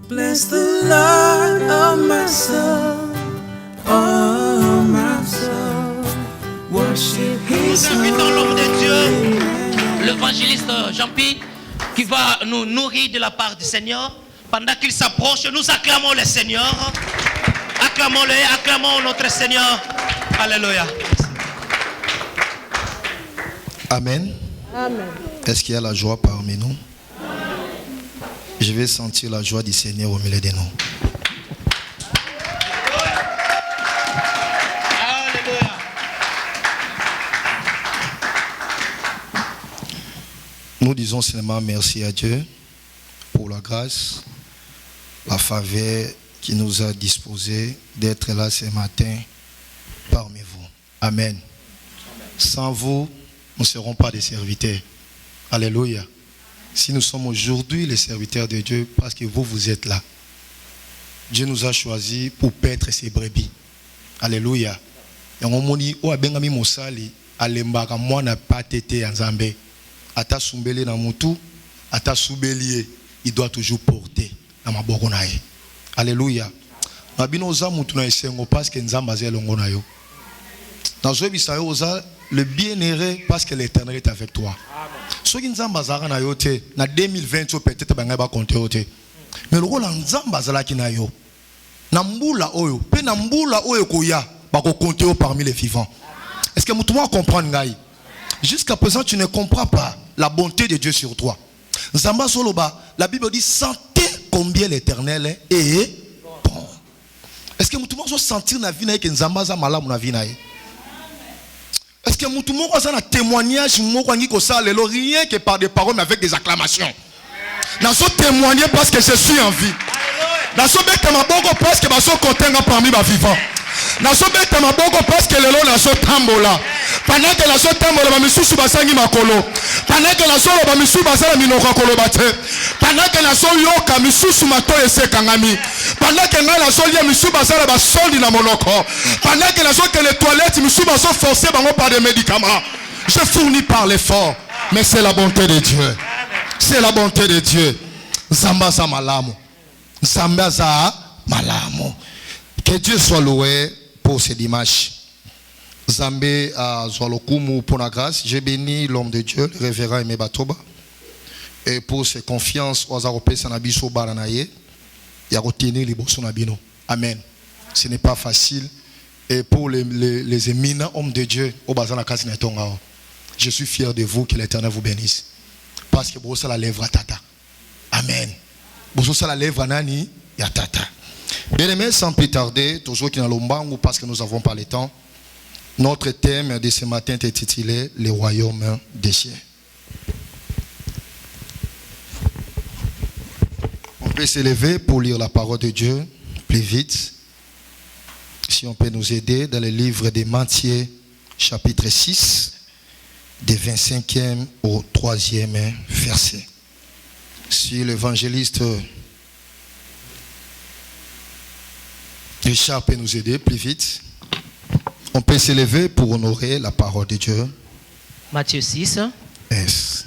Bless the Lord, oh my soul, oh my soul, worship His Nous invitons l'homme de Dieu, l'évangéliste Jean-Pierre, qui va nous nourrir de la part du Seigneur. Pendant qu'il s'approche, nous acclamons le Seigneur. Acclamons-le, acclamons notre Seigneur. Alléluia. Amen. Amen. Est-ce qu'il y a la joie parmi nous? Je vais sentir la joie du Seigneur au milieu de nous. Alléluia. Nous disons seulement merci à Dieu pour la grâce, la faveur qui nous a disposé d'être là ce matin parmi vous. Amen. Sans vous, nous ne serons pas des serviteurs. Alléluia. Si nous sommes aujourd'hui les serviteurs de Dieu, parce que vous êtes là. Dieu nous a choisis pour paître ses brebis. Alléluia. Et on dit, oh, bengami mosali, alembaka mwana patete nzambe. Ata sumbele na mutu, ata subelie, il doit toujours porter na maboko na ye. Alléluia. Nabino za mutu na esengo parce que nzamba aza elongo na yo. Nazo bisa yo oza le bien-aimé parce que l'Éternel est avec toi. Soki nzamba zara na yo te na 2020 peut-être banga ba compter yo te. Mais le rôle nzamba zala ki na yo. Na mbula oyo, pe na mbula oyo koya ba ko compter parmi les vivants. Est-ce que mutu mo comprendre ngai? Jusqu'à présent tu ne comprends pas la bonté de Dieu sur toi. Nzamba soloba, la Bible dit sentez combien l'Éternel est bon. Est-ce que mutu mo sentir na vie na ke nzamba za malamu na vie na ye? Est-ce que tout le monde a un témoignage rien que par des paroles mais avec des acclamations? Dans ce témoigner parce que je suis en vie. Dans ce bête parce que je suis content parmi mes vivants. Dans ce bête parce que le long dans ce tambola. Pendant que la so tambola ba misusu basangi makolo. Pendant que la so ba misusu basala minoko kolo bate. Pendant que la so yoka misusu mato esekangami. Pendant que la so lia misusu basala ba soli na monoko. Pendant que la so que les toilettes misusu baso forcé bango par des médicaments. Je fournis par l'effort, mais c'est la bonté de Dieu. C'est la bonté de Dieu. Zamba za malamu. Zamba za malamu. Que Dieu soit loué pour ce dimanche. Zambé à Zoualokumu pour la grâce. J'ai béni l'homme de Dieu, le révérend Aimé Batoba. Et pour ses confiances aux Européens, Sanabiso Baranaye. Il y a retenu les Bosonabino. Amen. Ce n'est pas facile. Et pour les éminents hommes de Dieu, au Bazana Kasinatonga, je suis fier de vous, que l'Éternel vous bénisse. Parce que vous la lèvre à Tata. Amen. Vous la lèvre à Nani, ya Tata. Bien aimé, sans plus tarder, toujours qui dans l'ombangu parce que nous avons pas le temps. Notre thème de ce matin est intitulé Le royaume des cieux. On peut s'élever pour lire la parole de Dieu plus vite. Si on peut nous aider dans le livre de Matthieu, chapitre 6, du 25e au 3e verset. Si l'évangéliste Richard peut nous aider plus vite. On peut s'élever pour honorer la parole de Dieu. Matthieu 6. Yes.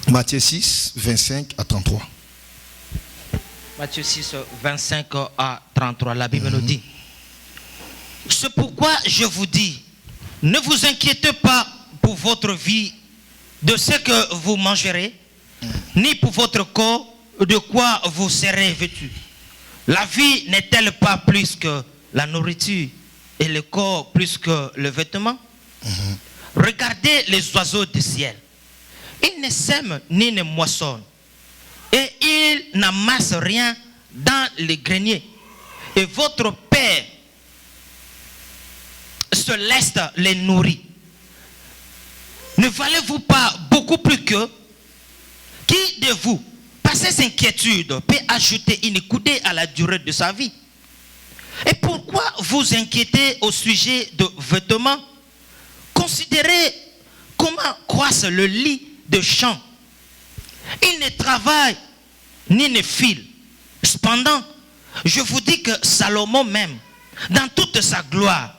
Matthieu 6, 25 à 33. Matthieu 6, 25 à 33. La Bible nous dit. C'est pourquoi je vous dis, ne vous inquiétez pas pour votre vie de ce que vous mangerez, ni pour votre corps de quoi vous serez vêtus. La vie n'est-elle pas plus que la nourriture et le corps plus que le vêtement? Regardez les oiseaux du ciel. Ils ne sèment ni ne moissonnent. Et ils n'amassent rien dans les greniers. Et votre Père céleste les nourrit. Ne valez-vous pas beaucoup plus que qui de vous, par ces inquiétudes, peut ajouter une coudée à la durée de sa vie? Et pourquoi vous inquiétez au sujet de vêtements? Considérez comment croissent le lit de champ. Il ne travaille ni ne file. Cependant, je vous dis que Salomon même, dans toute sa gloire,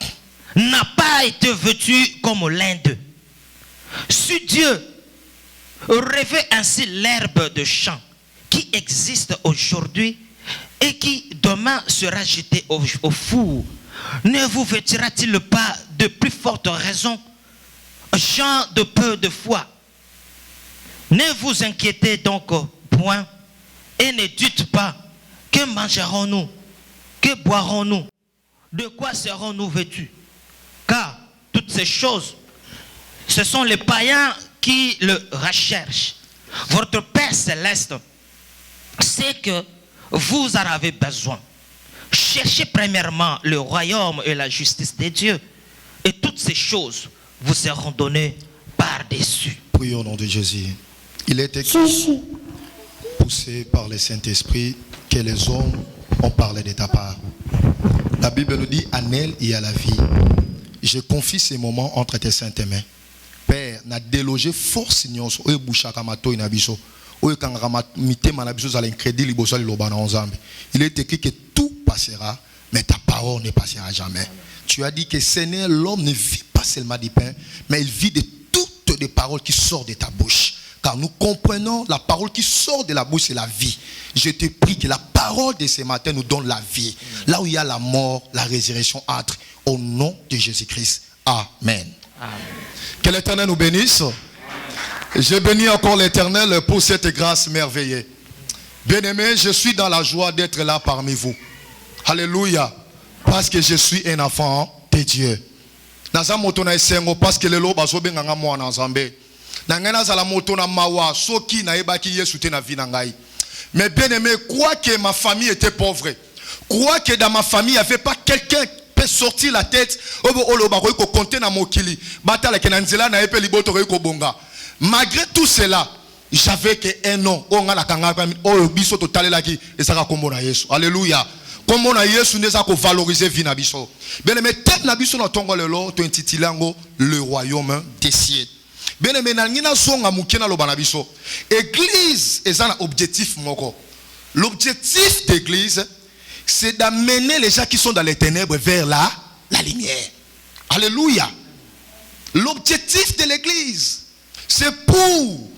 n'a pas été vêtu comme l'un d'eux. Si Dieu Rêvez ainsi l'herbe de champ qui existe aujourd'hui et qui demain sera jetée au four. Ne vous vêtira-t-il pas de plus forte raison, gens de peu de foi? Ne vous inquiétez donc point et ne dites pas que mangerons-nous, que boirons-nous, de quoi serons-nous vêtus? Car toutes ces choses, ce sont les païens qui le recherchent. Votre Père céleste sait que vous en avez besoin. Cherchez premièrement le royaume et la justice de Dieu, et toutes ces choses vous seront données par-dessus. Prions au nom de Jésus. Il est écrit, poussé par le Saint-Esprit, que les hommes ont parlé de ta part. La Bible nous dit, en elle il y a la vie. Je confie ces moments entre tes saintes mains. Père, n'a délogé force nyonso oyo bushaka mato ina biso oyo kangama mitema na biso za l'incrédit liboso liloba na onzambe. Il est écrit que tout passera, mais ta parole ne passera jamais. Tu as dit que Seigneur, l'homme ne vit pas seulement du pain, mais il vit de toutes les paroles qui sortent de ta bouche. Car nous comprenons la parole qui sort de la bouche, c'est la vie. Je te prie que la parole de ce matin nous donne la vie. Là où il y a la mort, la résurrection entre. Au nom de Jésus-Christ. Amen. Amen. Que l'Éternel nous bénisse. Je bénis encore l'Éternel pour cette grâce merveilleuse. Bien-aimé, je suis dans la joie d'être là parmi vous. Alléluia. Parce que je suis un enfant de Dieu. Parce que le loba zo benga mwana nzambe. Nangana zala moto na mawa soki na ebaki Yesu te na vie na ngai. Mais bien-aimé, crois que ma famille était pauvre. Crois que dans ma famille il n'y avait pas quelqu'un qui peut sortir la tête. Malgré tout cela, j'avais qu'un nom. Alléluia. Comment na Yesu neza ko valoriser vie na biso. Bien-aimé, tête na biso na tongo lelo to intitilango le royaume des cieux. Bien-aimé, na ngina zonga mukena lo banabiso. Église est un objectif moko. L'objectif d'église, c'est d'amener les gens qui sont dans les ténèbres vers la lumière. Alléluia. L'objectif de l'église, c'est pour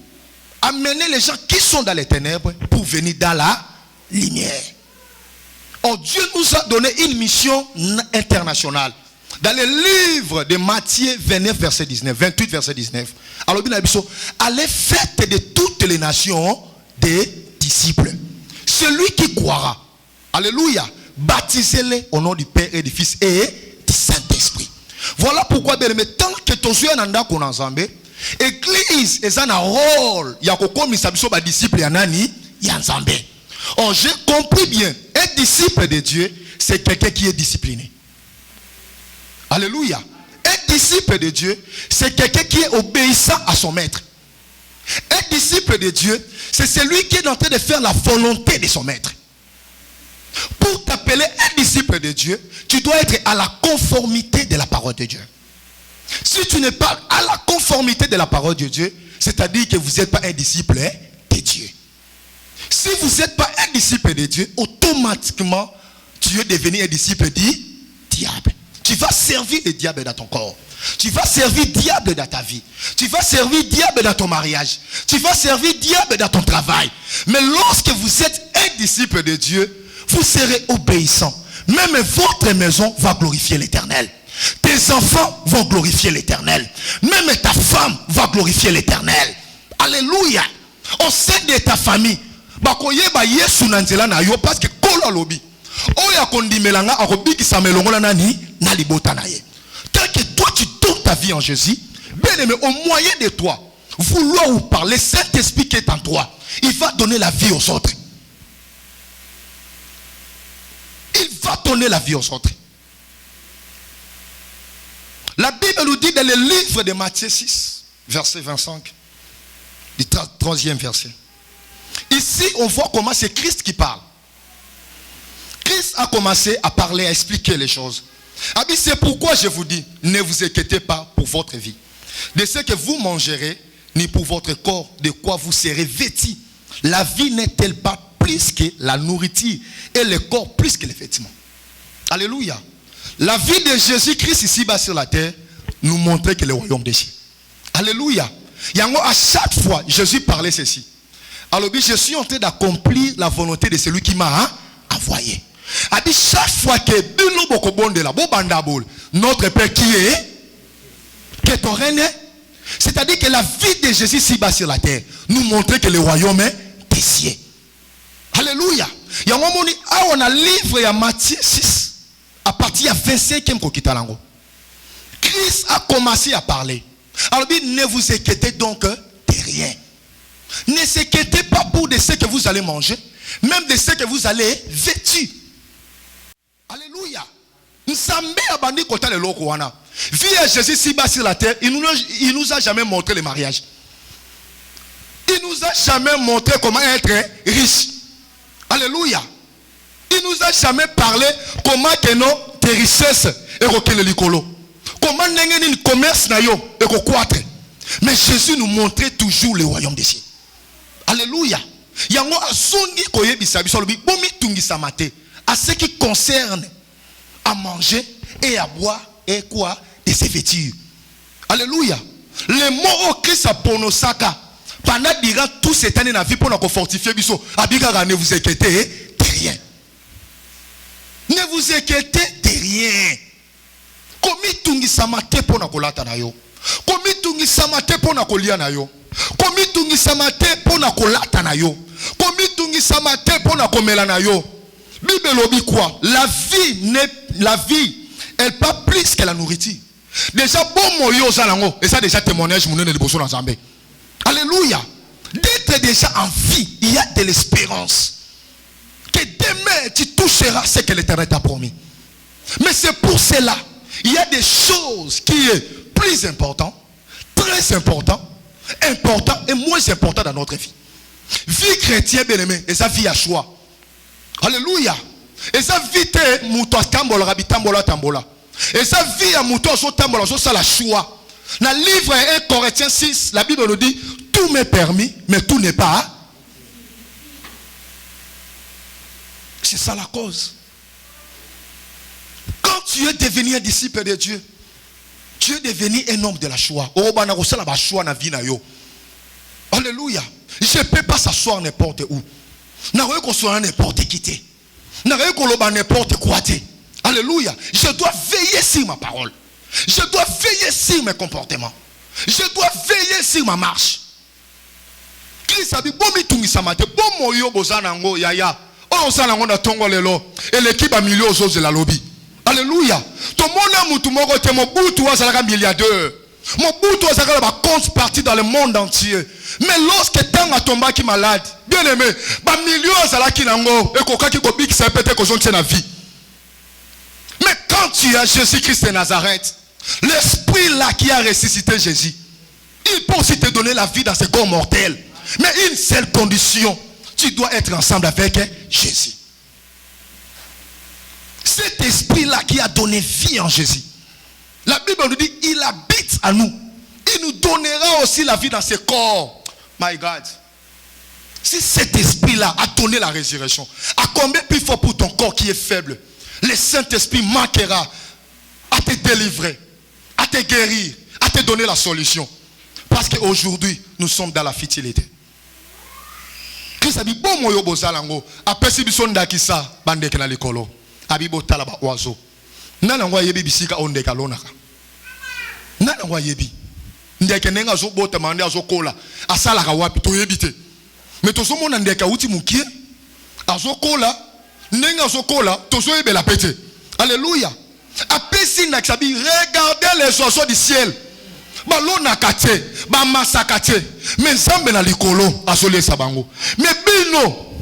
amener les gens qui sont dans les ténèbres pour venir dans la lumière. Oh, Dieu nous a donné une mission internationale. Dans le livre de Matthieu 29, verset 19, 28, verset 19. Alors, allez faites de toutes les nations des disciples. Celui qui croira, alléluia, baptisez-les au nom du Père et du Fils et du Saint-Esprit. Voilà pourquoi, bien aimé, tant que tu es un qu'on ensemble, l'église est un rôle. Il y a comme les disciples, il y a ensemble. Oh, j'ai compris bien. Un disciple de Dieu, c'est quelqu'un qui est discipliné. Alléluia. Un disciple de Dieu, c'est quelqu'un qui est obéissant à son maître. Un disciple de Dieu, c'est celui qui est en train de faire la volonté de son maître. Pour t'appeler un disciple de Dieu, tu dois être à la conformité de la parole de Dieu. Si tu n'es pas à la conformité de la parole de Dieu, c'est-à-dire que vous n'êtes pas un disciple de Dieu. Si vous n'êtes pas un disciple de Dieu, automatiquement, tu veux devenir un disciple du diable. Tu vas servir le diable dans ton corps. Tu vas servir le diable dans ta vie. Tu vas servir le diable dans ton mariage. Tu vas servir le diable dans ton travail. Mais lorsque vous êtes un disciple de Dieu, vous serez obéissant. Même votre maison va glorifier l'Éternel. Tes enfants vont glorifier l'Éternel. Même ta femme va glorifier l'Éternel. Alléluia. Au sein de ta famille, bakoyeba Yesu nanzela na yo parce que kolo lobi. Oya kondimelanga akobiki samelongola nani na libota na ye. Tant que toi tu tournes ta vie en Jésus, bien aimé, au moyen de toi, vouloir vous parler, Saint-Esprit qui est en toi, il va donner la vie aux autres. Il va donner la vie aux autres. La Bible nous dit dans le livre de Matthieu 6, verset 25, du 3e verset. Ici, on voit comment c'est Christ qui parle. Christ a commencé à parler, à expliquer les choses. C'est pourquoi je vous dis, ne vous inquiétez pas pour votre vie, de ce que vous mangerez, ni pour votre corps, de quoi vous serez vêtis. La vie n'est-elle pas plus que la nourriture et le corps plus que les vêtements? Alléluia. La vie de Jésus-Christ ici-bas sur la terre nous montrait que le royaume des cieux. Alléluia. Yango, à chaque fois, Jésus parlait ceci. Alors, je suis en train d'accomplir la volonté de celui qui m'a envoyé. A dit chaque fois que notre Père qui est ton règne, c'est-à-dire que la vie de Jésus ici-bas sur la terre nous montrait que le royaume est des cieux. Alléluia. Il y a un moment où on a livre à Matthieu 6 à partir de 25e kokitalango. Christ a commencé à parler. Alors ne vous inquiétez donc de rien. Ne vous inquiétez pas pour de ce que vous allez manger, même de ce que vous allez vêtir. Alléluia. Nzambe abandi kota le loko wana. Vie à Jésus ici-bas sur la terre, il nous a jamais montré le mariage. Il nous a jamais montré comment être riche. Alléluia. Il nous a jamais parlé comment que nos tes richesses et le licolo. Comment n'engue ni commerce na yo et ko croître. Mais Jésus nous montrait toujours le royaume des cieux. Alléluia. Yango azongi koyebisa biso lobi bomi tungisa mate à ce qui concerne à manger et à boire et quoi de se vêtir. Alléluia. Les mots au Christ a pronosaka pendant durant tout cette année na vie pour nous fortifier biso abika ne vous inquiétez de rien. Ne vous inquiétez de rien. Komi tungisa mate pour na kolata na yo. Komi tungisa mate pour na kolia na yo. Komi tungisa mate pour na kolata na yo. Komi tungisa mate pour na komela na yo. Bible lobi quoi? La vie, elle pas plus que la nourriture. Déjà bon moyo zalango et ça déjà témoignage mon de bosso dans Zambé. Alléluia. D'être déjà en vie, il y a de l'espérance. Que demain tu toucheras ce que l'Éternel t'a promis. Mais c'est pour cela, il y a des choses qui sont plus importantes, très importantes, et moins importantes dans notre vie. Vie chrétienne, bien aimé, et ça vie à choix. Alléluia. Et ça vie te mouto tambola rabitambola tambola. Et ça vie à mouto so tambola so ça la choix. Dans le livre 1 Corinthiens 6, la Bible nous dit tout m'est permis, mais tout n'est pas. C'est ça la cause. Quand tu es devenu un disciple de Dieu, tu es devenu un homme de la choix. Alléluia. Je ne peux pas s'asseoir n'importe où. Je ne peux pas s'asseoir n'importe qui. Je ne peux pas s'asseoir n'importe quoi. Alléluia. Je dois veiller sur ma parole. Je dois veiller sur mes comportements. Je dois veiller sur ma marche. Christ a dit, bon mitungisa mate, bon moyo bozanango yaya. Oh sanango na tongo lelo. Et l'équipe a milieu aux autres de la lobby. Alléluia. Tout le monde a moutou moko te mobutu wa salaka milliardaire. Mobutu wa salaka ba compte parti dans le monde entier. Mais lorsque tanga tomba qui malade, bien aimé, ba millions salaki nango et kokaki ko big ça peut-être ko jonte na vie. Mais quand tu as Jésus-Christ de Nazareth, l'esprit là qui a ressuscité Jésus, il peut aussi te donner la vie dans ce corps mortel. Mais une seule condition, tu dois être ensemble avec Jésus. Cet esprit-là qui a donné vie en Jésus, la Bible nous dit, il habite à nous. Il nous donnera aussi la vie dans ce corps. My God. Si cet esprit-là a donné la résurrection, à combien plus fort pour ton corps qui est faible, le Saint-Esprit manquera à te délivrer, à te guérir, à te donner la solution. Parce qu'aujourd'hui, nous sommes dans la futilité. Christ a dit, bon moyo bozalango, après si bison dakisa, bande kena likolo, abibo talaba oiseau. Nanangwa yebi bisika ondeka lonaka. Nanangwa yebi. Ndeke nenga zo bota mande azo kola, asala ka wapi to yebite. Mais to somo na ndeka uti mukie, azo kola, nenga azo kola, to so yebe la pete. Alléluia. Après si naksabi, regardez les oiseaux du ciel. Balona kate, ba masakate, mais zambe na likolo azole sabango. Mais bino,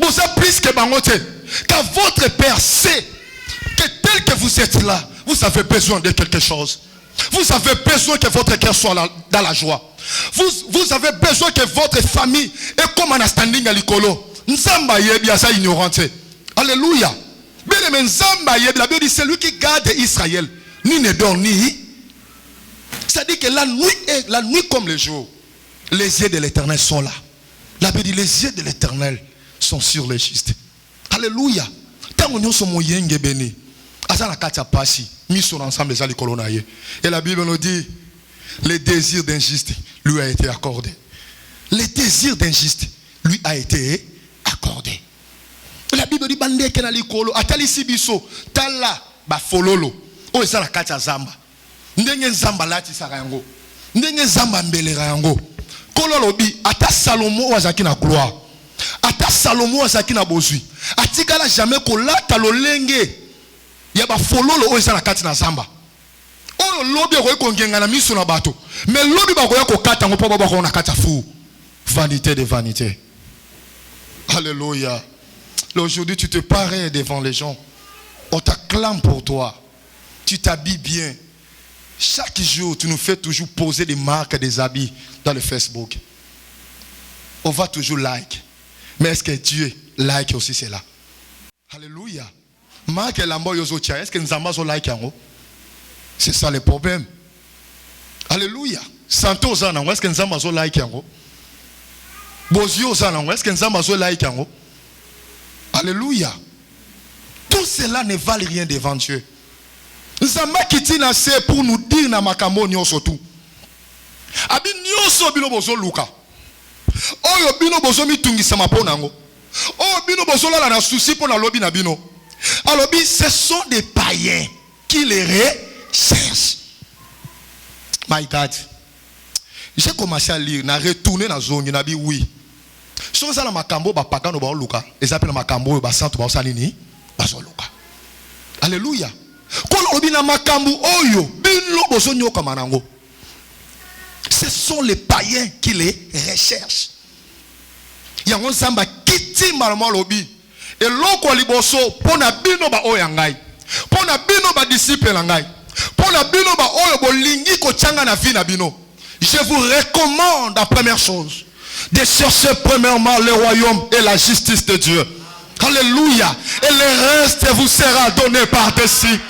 vous êtes plus que bangote, car votre Père sait que tel que vous êtes là, vous avez besoin de quelque chose. Vous avez besoin que votre cœur soit dans la joie. Vous avez besoin que votre famille est comme un standing à likolo. Nzamba yebi asa ignorante. Alléluia. Bien aimé, Nzamba yebi, la Bible dit c'est lui qui garde Israël. Ni ne dort ni. C'est-à-dire que la nuit comme le jour, les yeux de l'Éternel sont là. La Bible dit les yeux de l'Éternel sont sur les justes. Alléluia. Tant que nous sommes yenge béni, asana kacha pasi, mis sur ensemble les ali kolonaye. Et la Bible nous dit, le désir d'injuste lui a été accordé. Le désir d'injuste lui a été accordé. La Bible dit bande ke na likolo atali sibiso tala ba fololo o ezala kati zamba ndenge nzamba lati saka yango ndenge nzamba mbelera yango kololobi ata Salomo wazaki na gloire ata Salomo wazaki na bozwi atikala jamais kolata lolenge ya ba fololo o ezala kati na zamba o lobi ko kongenga na miso na bato mais lobi ba ko yakokata ngo po ba ko na kata fu vanité de vanité. Alléluia. Aujourd'hui, tu te parais devant les gens. On t'acclame pour toi. Tu t'habilles bien. Chaque jour, tu nous fais toujours poser des marques, des habits dans le Facebook. On va toujours like. Mais est-ce que Dieu like aussi cela? Alléluia. Marque l'ambo yozotia. Est-ce que nous avons like en haut? C'est ça le problème. Alléluia. Santo Zanango. Est-ce que nous avons like en haut? Bozio Zanango. Est-ce que nous avons like en haut? Alléluia. Tout cela ne valent rien devant Dieu. Nzamba kitina c'est pour nous dire na makambo nyonso tout. Abi nyonso bino bozo luka. Oyo bino bozo mitungisa mapona ngo. Oyo bino bozo la na souci pour na lobi na bino. Alobi ce sont des païens qui les recherchent. My God. J'ai commencé à lire, na retourner na zone na bi oui. So ça la makambo ba pagano ba luka. Ils appellent makambo ba santo ba salini ba so luka. Alléluia. Ce sont les païens qui les recherchent. Il y a un samba kiti malama lobi. Et loko liboso pona bino ba oyangai. Pona bino ba disciple langai. Pona bino ba oyo bolingi ko changa na vie na bino. Je vous recommande la première chose de chercher premièrement le royaume et la justice de Dieu. Alléluia. Et le reste vous sera donné par-dessus.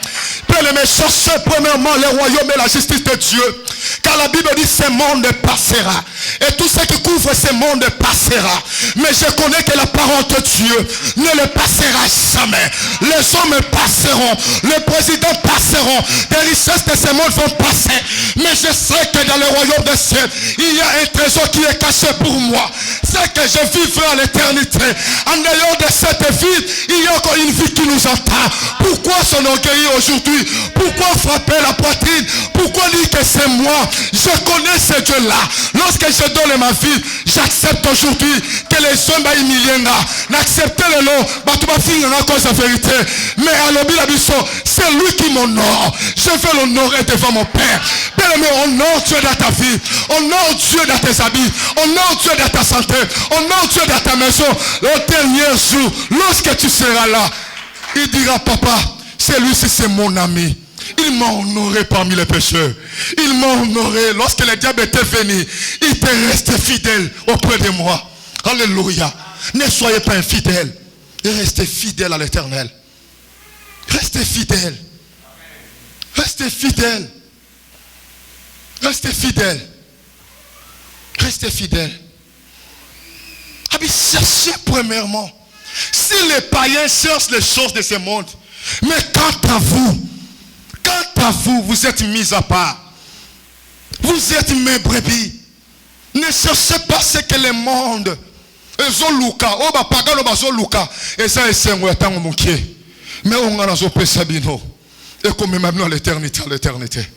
Bien-aimés, cherchez premièrement le royaume et la justice de Dieu. Car la Bible dit ce monde passera. Et tout ce qui couvre ce monde passera. Mais je connais que la parole de Dieu ne le passera jamais. Les hommes passeront. Les présidents passeront. Les richesses de ce monde vont passer. Mais je sais que dans le royaume des cieux, il y a un trésor qui est caché pour moi. C'est que je vivrai à l'éternité. En dehors de cette vie, il y a encore une vie qui nous attend. Pourquoi s'enorgueillir aujourd'hui? Pourquoi frapper la poitrine? Pourquoi dire que c'est moi? Je connais ce Dieu-là. Lorsque je donne ma vie, j'accepte aujourd'hui que les hommes m'humilient. N'acceptez le nom, à cause de la vérité. Mais à l'obéissance, c'est lui qui m'honore. Je veux l'honorer devant mon Père. Bien-aimé, honore Dieu dans ta vie. Honore Dieu dans tes habits. Honore Dieu dans ta santé. Honore Dieu dans ta maison. Le dernier jour, lorsque tu seras là, il dira, papa, celui-ci c'est mon ami. Il m'a honoré parmi les pécheurs. Il m'a honoré lorsque le diable était venu. Il était resté fidèle auprès de moi. Alléluia. Ne soyez pas infidèles. Restez fidèles à l'Éternel. Restez fidèles. Restez fidèles. Restez fidèles. Restez fidèles. Cherchez premièrement. Si les païens cherchent les choses de ce monde, mais quant à vous, vous êtes mis à part. Vous êtes mes brebis. Ne cherchez pas ce que le monde. Mais on a et comme même à l'éternité,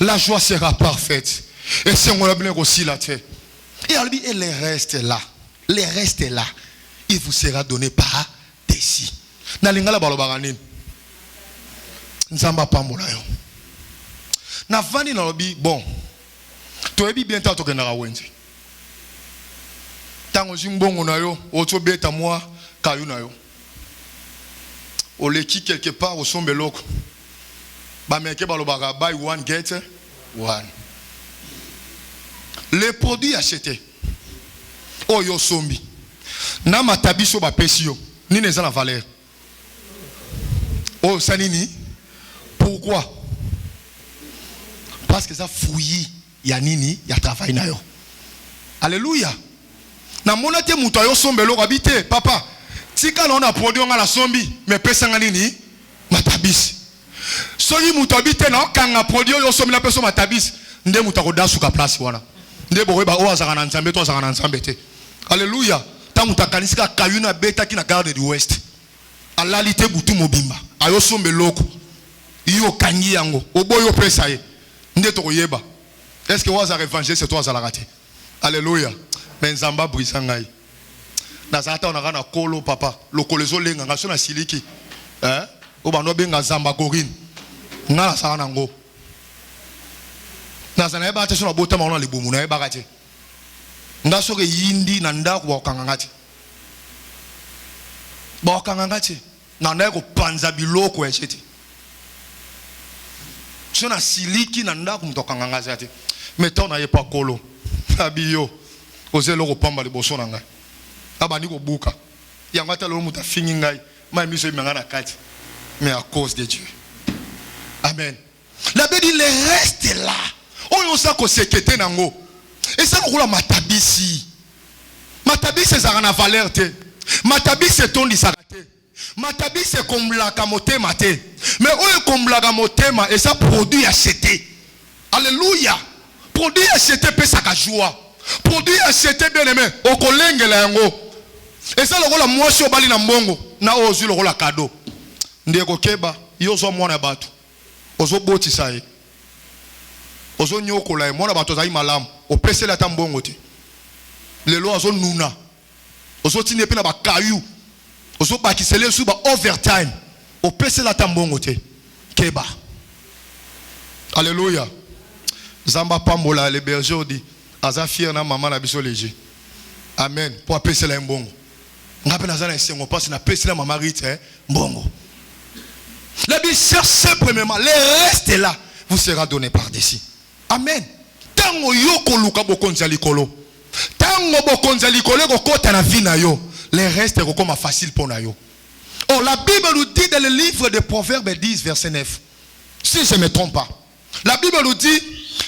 la joie sera parfaite. Et si on a bien aussi la terre. Et le reste est là. Le reste est là. Il vous sera donné par dessus. Nalingala balobaranine. Nzamba pambola yo. Na vani na lobi bon. To ebi bien ta to kenara wenzi. Tango zimbongo na yo, oto beta moi kayu na yo. Oleki quelque part au sombe loko. Ba meke balobara buy one get one. Les produits achetés. Oyo sombi. Na matabiso ba pesio. Ni neza la valeur. Oh sanini. Pourquoi? Parce que ça fouillit. Ya nini, ya travail na yo. Alléluia. Na monate muto yo sombe lo habité. Papa, tika na on a produit on a la sombi, mais pesa nini? Matabisi. Soyi muto habité na kanga produit yo sombi na peso matabisi. nde mutako dasuka place wana. Nde boyeba o azaka nzambe to azaka nzambe te. Alléluia. Ta mutakanisika kayuna beta ki na garde du ouest. Alalité butu mobimba. Ayo sombe loko. Yo kangi yango. Oboyo pesa ye. Nde to yeba. Est-ce que waza revanger c'est toi azala raté? Alléluia. Mais nzamba brisa ngai. Na zata onaka na kolo papa. Lokolezo lenga ngaso na siliki. Obano benga zamba gorine. Ngala sa nango. Na sana eba atesho na bota ma ona libumu na eba kate. Ngaso ke yindi na ndako wa kangangati. Ba kangangati. Na ndako panza biloko echeti. Sona siliki na ndako mtoka ngangati ati. Meto na yepa kolo. Abiyo. Ozelo ko pamba liboso na ngai. Abani ko buka. Yangata lo muta fingi ngai. Ma miso imanga na kati. Mais à cause de Dieu. Amen. La Bible dit le reste là. On y a ko sekete nango. Et ça nous roule matabisi. Matabisi c'est ça na valeur te. Matabisi c'est ton disarate. Matabisi c'est comme la kamote mate. Mais on est comme la kamote et ça produit acheté. Alléluia. Produit acheté pe sa joie. Produit acheté bien aimé. O kolenge la yango. Et ça le roule moi sur bali na mbongo. Na ozu le roule cadeau. Ndeko keba yozo mwana batu ozo boti sai ozo nyokola mwana batu zai malamu opesela ta mbongo te lelo ozo nuna ozo tine pe na ba kayu ozo bakisele su ba overtime opesela ta mbongo te keba. Alléluia. Zamba pambola le berger dit aza fier na maman na biso léger. Amen. Pour apesela mbongo ngape na zana esengo passe na pesela maman rite mbongo. La Bible cherche premièrement, le reste là vous sera donné par-dessus. Amen. Tango yoko luka bokonza likolo. Tango bokonza likolo ko kota na vie na yo. Le reste est comme facile pour na yo. Oh, la Bible nous dit dans le livre de Proverbes 10 verset 9. Si je ne me trompe pas. La Bible nous dit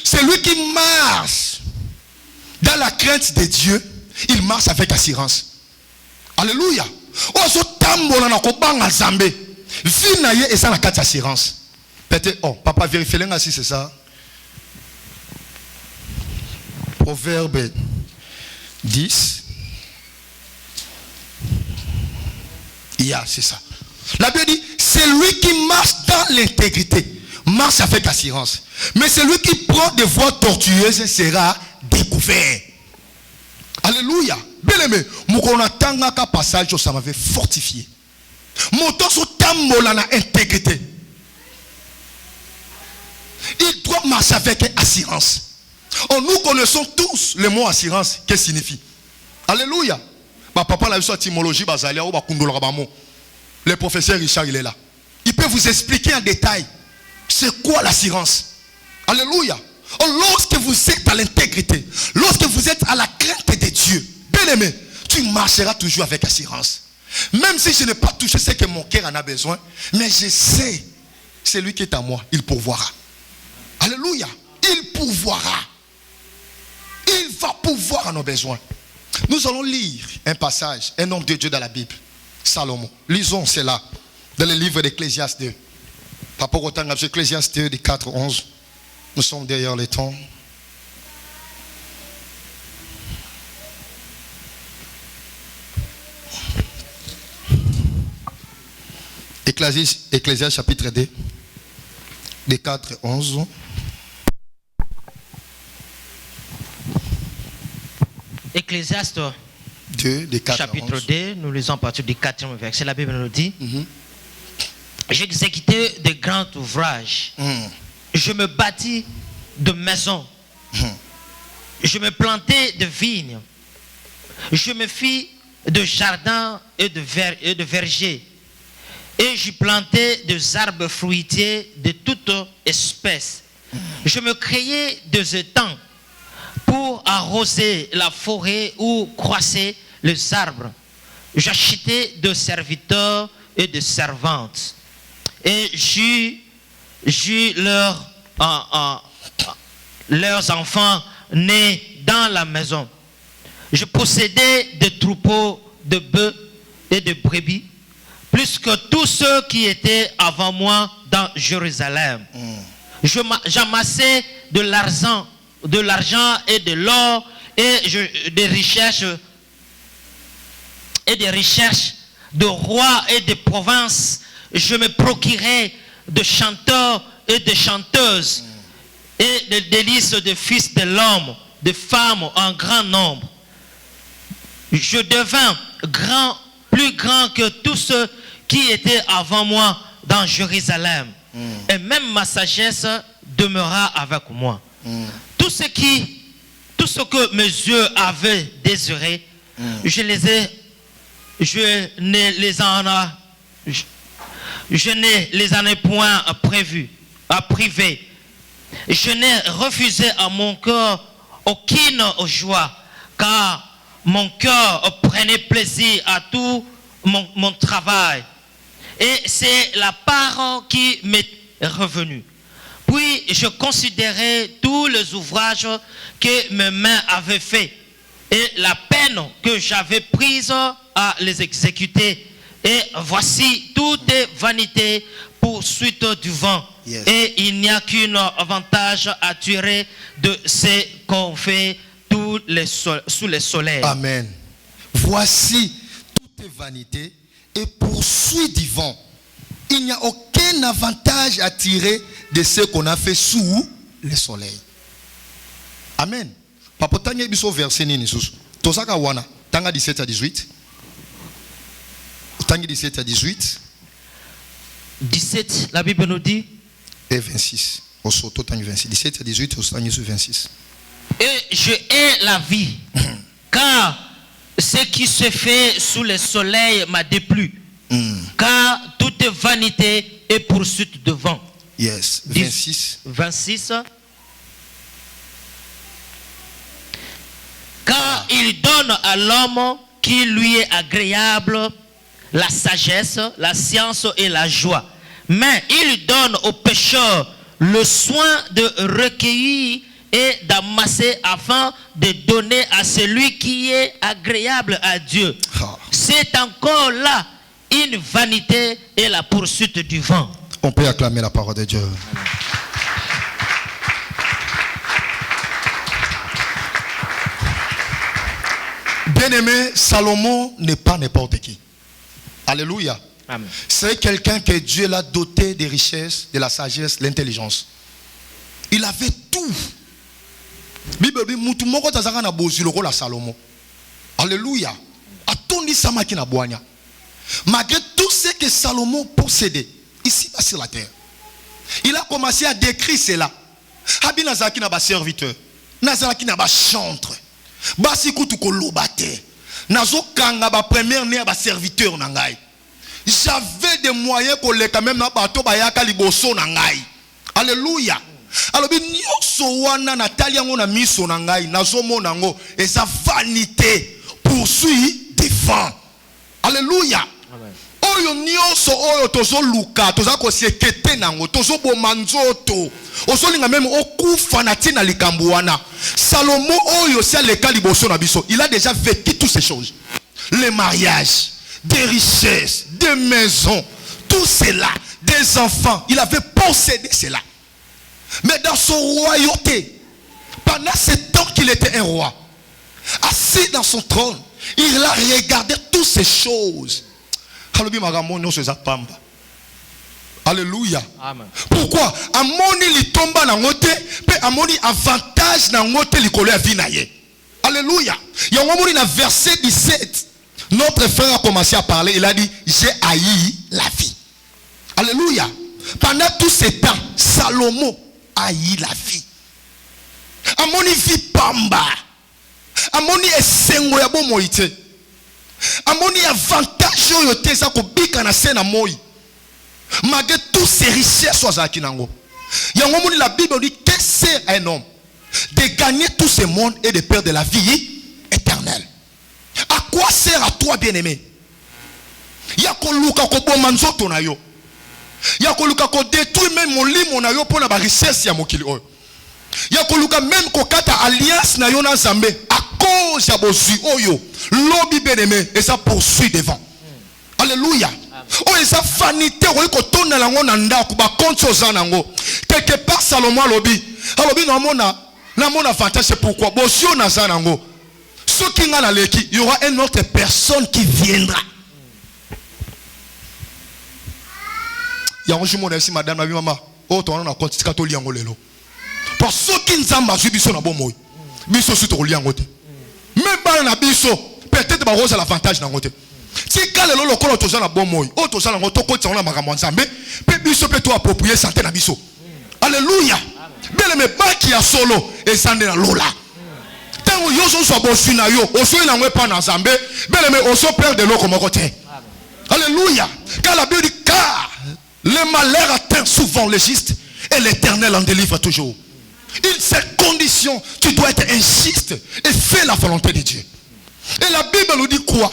celui qui marche dans la crainte de Dieu, il marche avec assurance. Alléluia. Oh, so tambo na ko banga zambe. Vie et ça la carte d'assurance. Peut-être, oh, papa vérifie si c'est ça. Proverbe 10. C'est ça. La Bible dit, celui qui marche dans l'intégrité, marche avec assurance. Mais celui qui prend des voies tortueuses sera découvert. Alléluia. Bien aimé, mon tanga ka passage, ça m'avait fortifié. Mon temps sur tambola na intégrité. Il doit marcher avec assurance. Oh, nous connaissons tous le mot assurance. Qu'est-ce que signifie? Alléluia. Bah, papa l'a vu sur l'étymologie, le professeur Richard il est là. Il peut vous expliquer en détail c'est quoi l'assurance. Alléluia. Oh, lorsque vous êtes à l'intégrité, lorsque vous êtes à la crainte de Dieu, bien aimé, tu marcheras toujours avec assurance. Même si je n'ai pas touché ce que mon cœur en a besoin, mais je sais, celui qui est à moi, il pourvoira. Alléluia. Il pourvoira. Il va pourvoir à nos besoins. Nous allons lire un passage, un homme de Dieu dans la Bible, Salomon. Lisons cela dans le livre d'Ecclésiaste 2. Par rapport au temps d'Ecclésiaste 2, 4-11. Nous sommes derrière les temps. Ecclésiaste chapitre 2, des 4 et 11. Ecclésiaste 2, des 4 chapitre 11. 2, nous lisons à partir du 4e verset. La Bible nous dit J'ai exécuté de grands ouvrages. Je me bâtis de maisons. Je me plantai de vignes. Je me fis de jardins et de vergers. Et j'y plantais des arbres fruitiers de toute espèce. Je me créais des étangs pour arroser la forêt où croissaient les arbres. J'achetais de serviteurs et de servantes. Et j'eus leurs enfants nés dans la maison. Je possédais des troupeaux de bœufs et de brebis, plus que tous ceux qui étaient avant moi dans Jérusalem. J'amassais de l'argent et de l'or et des recherches de rois et de provinces. Je me procurais de chanteurs et de chanteuses et des délices de fils de l'homme, de femmes en grand nombre. Je devins plus grand que tous ceux qui étaient avant moi dans Jérusalem. Et même ma sagesse demeura avec moi. Tout ce que mes yeux avaient désiré, je ne les en ai point privé. Je n'ai refusé à mon cœur aucune joie, car mon cœur prenait plaisir à tout mon travail. Et c'est la part qui m'est revenue. Puis je considérais tous les ouvrages que mes mains avaient faits et la peine que j'avais prise à les exécuter. Et voici, tout est vanité, poursuite du vent. Yes. Et il n'y a qu'un avantage à tirer de ce qu'on fait sous le soleil. Amen. Voici, tout est vanité et poursuite du vent. Il n'y a aucun avantage à tirer de ce qu'on a fait sous le soleil. Amen. Papa, tanga biso verset nini susu. Tosaka wana, tanga 17 à 18. Tanga 17 à 18. 17, la Bible nous dit. Et 26. Au soto tanga 26. 17 à 18, au tanga 26. Et je hais la vie, car ce qui se fait sous le soleil m'a déplu. Car toute vanité et poursuite de vent. Yes. 26. Car il donne à l'homme qui lui est agréable la sagesse, la science et la joie. Mais il donne aux pécheurs le soin de recueillir et d'amasser afin de donner à celui qui est agréable à Dieu. C'est encore là une vanité et la poursuite du vent. On peut acclamer la parole de Dieu. Bien-aimé, Salomon n'est pas n'importe qui. Alléluia. Amen. C'est quelqu'un que Dieu l'a doté des richesses, de la sagesse, de l'intelligence. Il avait tout. Bible dit mutu moko tazaka na bozi lokola Salomon. Alléluia. Atondi samaki na boanya. Malgré tout ce que Salomon possédait ici-bas sur la terre, il a commencé à décrire cela. Habi nazaki na ba serviteur, nazaki na ba chantre, basi kutu koloba te, nazo kanga ba première né ba serviteur na ngai. J'avais des moyens pour les quand même na bato ba yaka liboso na ngai. Alléluia. Alors bien nyonso wana natali yango na miso na ngai nazo mona ngo et sa vanité poursuit des vents. Alléluia. Oyo nyonso oyo tozo luka toza ko sekete nango tozo bomanzoto ozolinga même okufa na tina likambo wana. Salomon oyo sia leka liboso na biso, il a déjà vécu toutes ces choses. Les mariages, des richesses, des maisons, tout cela, des enfants, il avait possédé cela. Mais dans son royauté, pendant ce temps qu'il était un roi, assis dans son trône, il a regardé toutes ces choses. Alléluia. Amen. Pourquoi? Amoni li tomba na ngote, pe amoni avantage na ngote li kolo ya vie na ye. Alléluia. Yangomoni na verset 17. Notre frère a commencé à parler, il a dit j'ai haï la vie. Alléluia. Pendant tout ce temps, Salomon haï la vie. Amoni vie pamba. Amoni esengo ya bo moite. Amoni avantage oyo teza ko bika na sena moi. Malgré toutes ces richesses ozaki nango. Yango moni la Bible dit que c'est un homme de gagner tout ce monde et de perdre la vie éternelle. À quoi sert à toi bien-aimé? Yako luka ko bomanzoto na yo. Yako luka ko détruire même mon limo na yo pour la richesse ya mokili oyo. Yako luka même ko kata alliance na yo na Nzambe à cause ya bozu oyo. Lobby bien-aimé et ça poursuit devant. Alléluia. Oh, et ça vanité ko tonna lango na ndako ba compte ozanango. Quelque part, Salomon lobby. Alobi na avantage, c'est pourquoi. Bon, si on a ça, ceux qui ont l'équipe, il y aura une autre personne qui viendra. Il y a un jour, ici, madame, la maman. Oh, tu as un compte, tu as un liango lelo. Pour ceux qui ne savent pas, ils sont bon moi. Ils sont sur le liango. Même pas na biso, peut-être ba rose l'avantage na ngote. Si quand le lokolo to za na bon moi, o to za na ngoto ko tsana makambo nzambe, pe biso pe to approprier santé na biso. Alléluia. Bele me baki ya solo et sande na lola. Tango yo so so bosu na yo, o so na ngwe pa na nzambe, bele me o so perdre loko moko te. Alléluia. Car la Bible dit car le malheur atteint souvent le juste et l'Éternel en délivre toujours. Une seule condition, tu dois être insiste et fais la volonté de Dieu. Et la Bible nous dit quoi?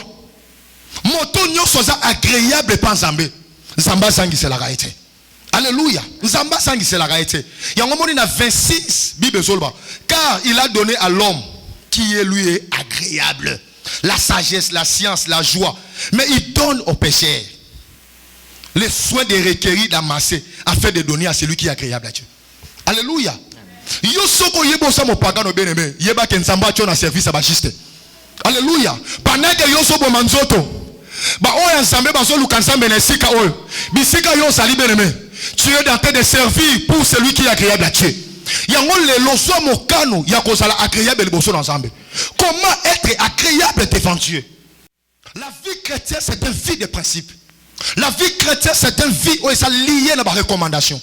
Moto nyo soza agréable pas Nzambe. Nzamba sangi c'est la réalité. Alléluia. Nzamba sangi c'est la réalité. Il y a un moment dans 26 Bible solba. Car il a donné à l'homme qui est lui est agréable la sagesse, la science, la joie. Mais il donne aux pécheurs les soins de requérir d'amasser afin de donner à celui qui est agréable à Dieu. Alléluia. Yo soko yebo sa mo pagano beneme yeba ke nzamba cho na service abajiste. Alléluia. Pendant que yo so bo manzoto ba oya nzambe ba so luka nzambe na sika oyo bisika yo sali beneme tu es en train de servir pour celui qui est agréable à Dieu. Yango le loso mokano ya kozala agréable liboso na nzambe. Comment être agréable devant Dieu? La vie chrétienne c'est une vie de principe. La vie chrétienne c'est une vie où ça lié à la recommandation.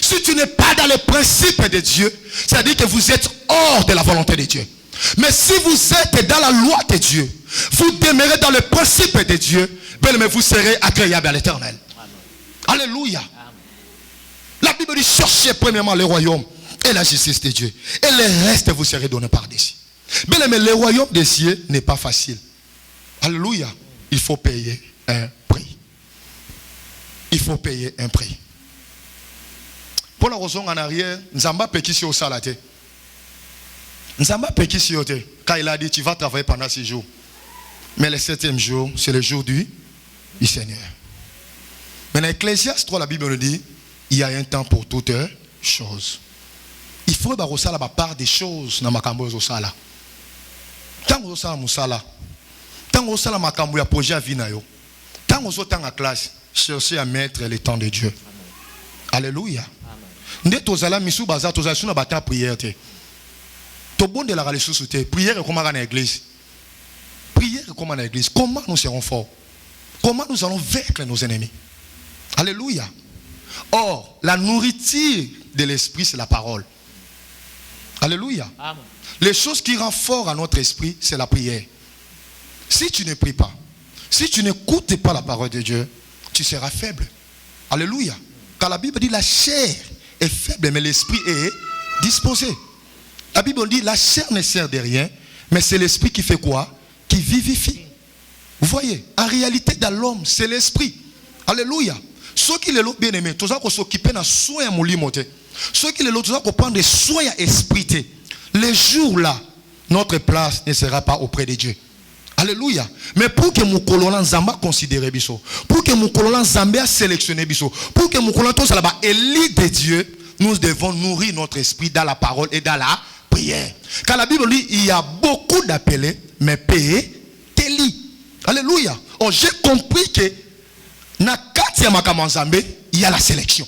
Si tu n'es pas dans les principes de Dieu, c'est-à-dire que vous êtes hors de la volonté de Dieu. Mais si vous êtes dans la loi de Dieu, vous demeurez dans les principes de Dieu, mais vous serez agréable à l'Éternel. Alléluia. Amen. La Bible dit cherchez premièrement le royaume et la justice de Dieu. Et le reste vous serez donné par-dessus. Mais le royaume des cieux n'est pas facile. Alléluia. Il faut payer un prix. Il faut payer un prix. Pour la raison en arrière, Nzamba peki si au salate. Nzamba peki si au te. Quand il a dit tu vas travailler pendant 6 jours. Mais le 7e jour, c'est le jour du Seigneur. Mais dans Ecclésiaste 3, la Bible nous dit il y a un temps pour toutes choses. Il faut que la part des choses dans makambo au sala. Tant que ça musala. Tant que ça makambo ya projet à vie na yo. Tant que ça en classe, chercher à mettre le temps de Dieu. Alléluia. Nde tozala misu baza tozala suna bata prière te. To bon de la ressource te. Prière comment dans l'église. Prière comment dans l'église. Comment nous serons forts? Comment nous allons vaincre nos ennemis? Alléluia. Or, la nourriture de l'esprit c'est la parole. Alléluia. Amen. Les choses qui rendent fort à notre esprit c'est la prière. Si tu ne pries pas, si tu n'écoutes pas la parole de Dieu, tu seras faible. Alléluia. Car la Bible dit la chair est faible, mais l'esprit est disposé. La Bible dit la chair ne sert de rien, mais c'est l'esprit qui fait quoi? Qui vivifie. Vous voyez, en réalité, dans l'homme, c'est l'esprit. Alléluia. Ceux qui le bien aimé, tous ceux qui s'occupent de soins à molimote, ceux qui le tous ceux qui prennent des soins à esprit, les jours-là, notre place ne sera pas auprès de Dieu. Alléluia. Mais pour que mon colonel Zamba considère biso, pour que mon colonel Zamba sélectionne biso, pour que mon colonel tous là-bas élite de Dieu, nous devons nourrir notre esprit dans la parole et dans la prière. Car la Bible dit il y a beaucoup d'appelés, mais payés téli. Alléluia. Oh, j'ai compris que na katia makama Nzambe, il y a la sélection.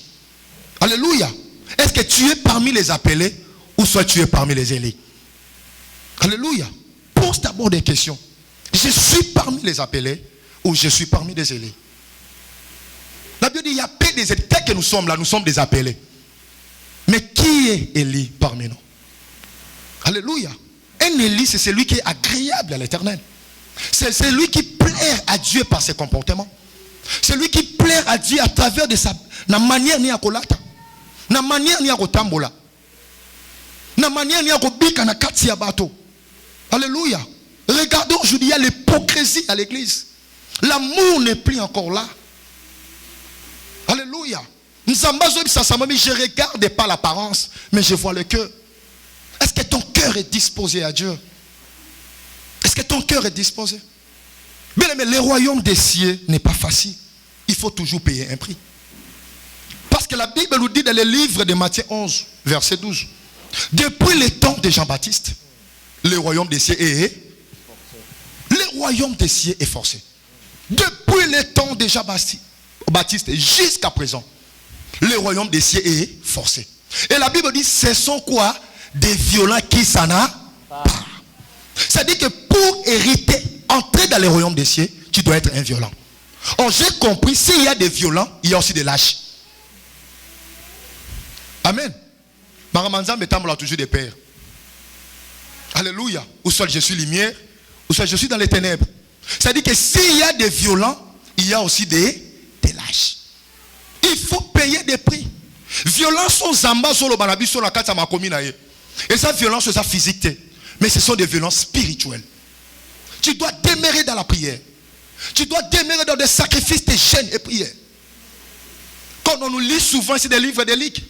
Alléluia. Est-ce que tu es parmi les appelés ou soit tu es parmi les élus? Alléluia. Pose d'abord des questions. Je suis parmi les appelés ou je suis parmi les élus? La Bible dit il y a peu des élus. Tel que nous sommes là, nous sommes des appelés. Mais qui est élu parmi nous? Alléluia. Un élu, c'est celui qui est agréable à l'Éternel. C'est celui qui plaît à Dieu par ses comportements. C'est lui qui plaît à Dieu à travers de sa manière ni à kolata. Na manière ni à kotambola. Na manière ni à kobika na kati ya bato. Alléluia. Regardons aujourd'hui, il y a l'hypocrisie à l'église. L'amour n'est plus encore là. Alléluia. Je ne regarde pas l'apparence, mais je vois le cœur. Est-ce que ton cœur est disposé à Dieu? Est-ce que ton cœur est disposé? Mais le royaume des cieux n'est pas facile. Il faut toujours payer un prix. Parce que la Bible nous dit dans le livre de Matthieu 11, verset 12. Depuis le temps de Jean-Baptiste, le royaume des cieux le royaume des cieux est forcé. Depuis le temps de Jean-Baptiste jusqu'à présent, le royaume des cieux est forcé. Et la Bible dit, ce sont quoi? Des violents qui s'en a pas. C'est-à-dire que pour hériter, entrer dans le royaume des cieux, tu dois être un violent. Or, j'ai compris, s'il y a des violents, il y a aussi des lâches. Amen. Maramanza me semble toujours des pères. Alléluia. Ou soit je suis lumière, ou soit je suis dans les ténèbres. C'est-à-dire que s'il y a des violents, il y a aussi des lâches. Il faut payer des prix. Violence aux zamba sur le banabi sur la carte à ma commune. Et ça, violence, c'est ça physique. Mais ce sont des violences spirituelles. Tu dois demeurer dans la prière. Tu dois demeurer dans des sacrifices, des jeûnes et prières. Quand on nous lit souvent, c'est des livres d'éliques.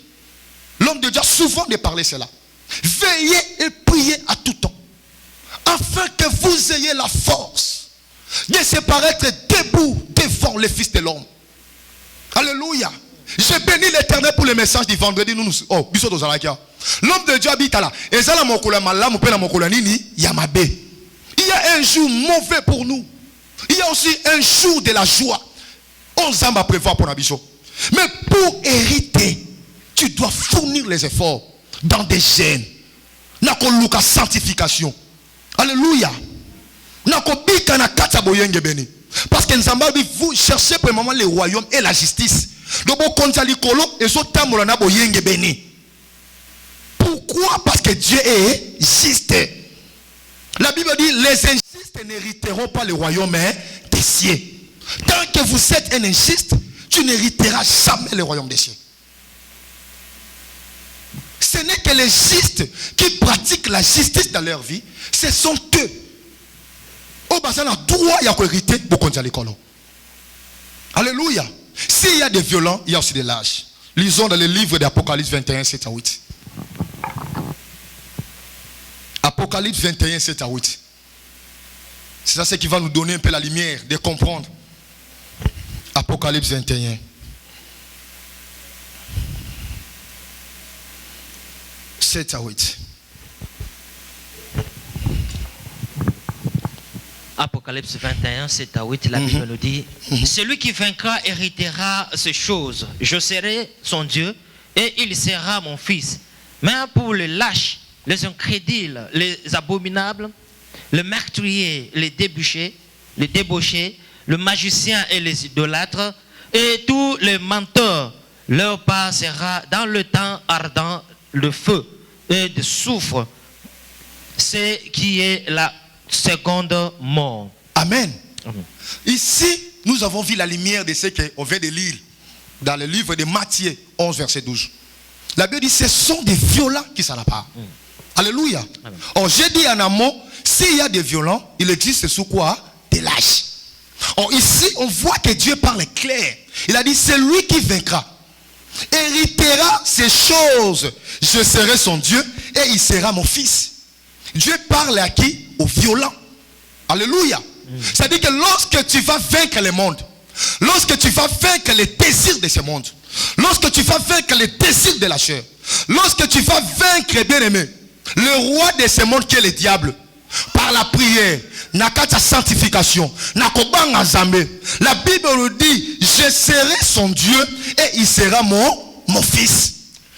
L'homme de Dieu a souvent de parler cela. Veillez et priez à tout temps. Afin que vous ayez la force de se paraître debout devant le Fils de l'homme. Alléluia. Je bénis l'Éternel pour le message du vendredi. L'homme de Dieu habite là. Et ça, il y a un jour mauvais pour nous. Il y a aussi un jour de la joie. On s'en prévoir pour Nabiso. Mais pour hériter, tu dois fournir les efforts dans des gènes. Nakoluka sanctification. Alléluia. Nakobika na kata boyenge beni. Parce que Nzamba dit, vous cherchez pour le moment le royaume et la justice. Pourquoi? Parce que Dieu est juste. La Bible dit, les injustes n'hériteront pas le royaume des cieux. Tant que vous êtes un injuste, tu n'hériteras jamais le royaume des cieux. Ce n'est que les justes qui pratiquent la justice dans leur vie. Ce sont eux. Au bassin, on a droit à hériter beaucoup de l'école. Alléluia. S'il y a des violents, il y a aussi des lâches. Lisons dans le livre d'Apocalypse 21, 7 à 8. Apocalypse 21, 7 à 8. C'est ça ce qui va nous donner un peu la lumière de comprendre. Apocalypse 21. « 7 à 8. Apocalypse 21, 7 à 8, la Bible nous dit, celui qui vaincra héritera ces choses. Je serai son Dieu et il sera mon fils. Mais pour les lâches, les incrédules, les abominables, les meurtriers, les débauchés, le magicien et les idolâtres, et tous les menteurs, leur part sera dans le temps ardent de feu et de soufre, ce qui est la seconde mort. Amen. Amen. Ici, nous avons vu la lumière de ce qu'on vient de lire dans le livre de Matthieu 11, verset 12. La Bible dit, ce sont des violents qui s'en apparent. Alléluia. Amen. Or, j'ai dit en amont, s'il y a des violents, il existe sous quoi? Des lâches. Or, ici, on voit que Dieu parle clair. Il a dit, c'est lui qui vaincra. Héritera ces choses. Je serai son Dieu et il sera mon fils. Dieu parle à qui? Aux violents. Alléluia. C'est-à-dire que lorsque tu vas vaincre le monde, lorsque tu vas vaincre les désirs de ce monde, lorsque tu vas vaincre les désirs de la chair, lorsque tu vas vaincre, bien aimé, le roi de ce monde qui est le diable, par la prière, nakata sanctification, nakobanga zambe, la Bible nous dit, je serai son Dieu et il sera mon fils.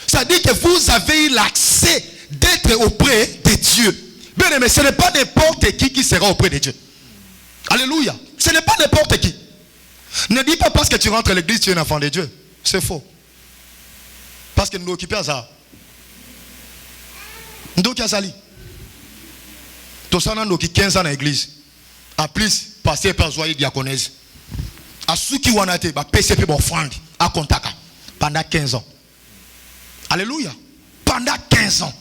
C'est-à-dire que vous avez eu l'accès d'être auprès de Dieu. Bien aimé, ce n'est pas n'importe qui sera auprès de Dieu. Alléluia. Ce n'est pas n'importe qui. Ne dis pas parce que tu rentres à l'église, tu es un enfant de Dieu. C'est faux. Parce que nous nous occupons à ça. Nous sommes à ça. Nous sommes 15 ans dans l'église. En plus, pasteur par joie diaconèse. À ceux qui ont été, PCP offrande à Kontaka pendant 15 ans. Alléluia. Pendant 15 ans.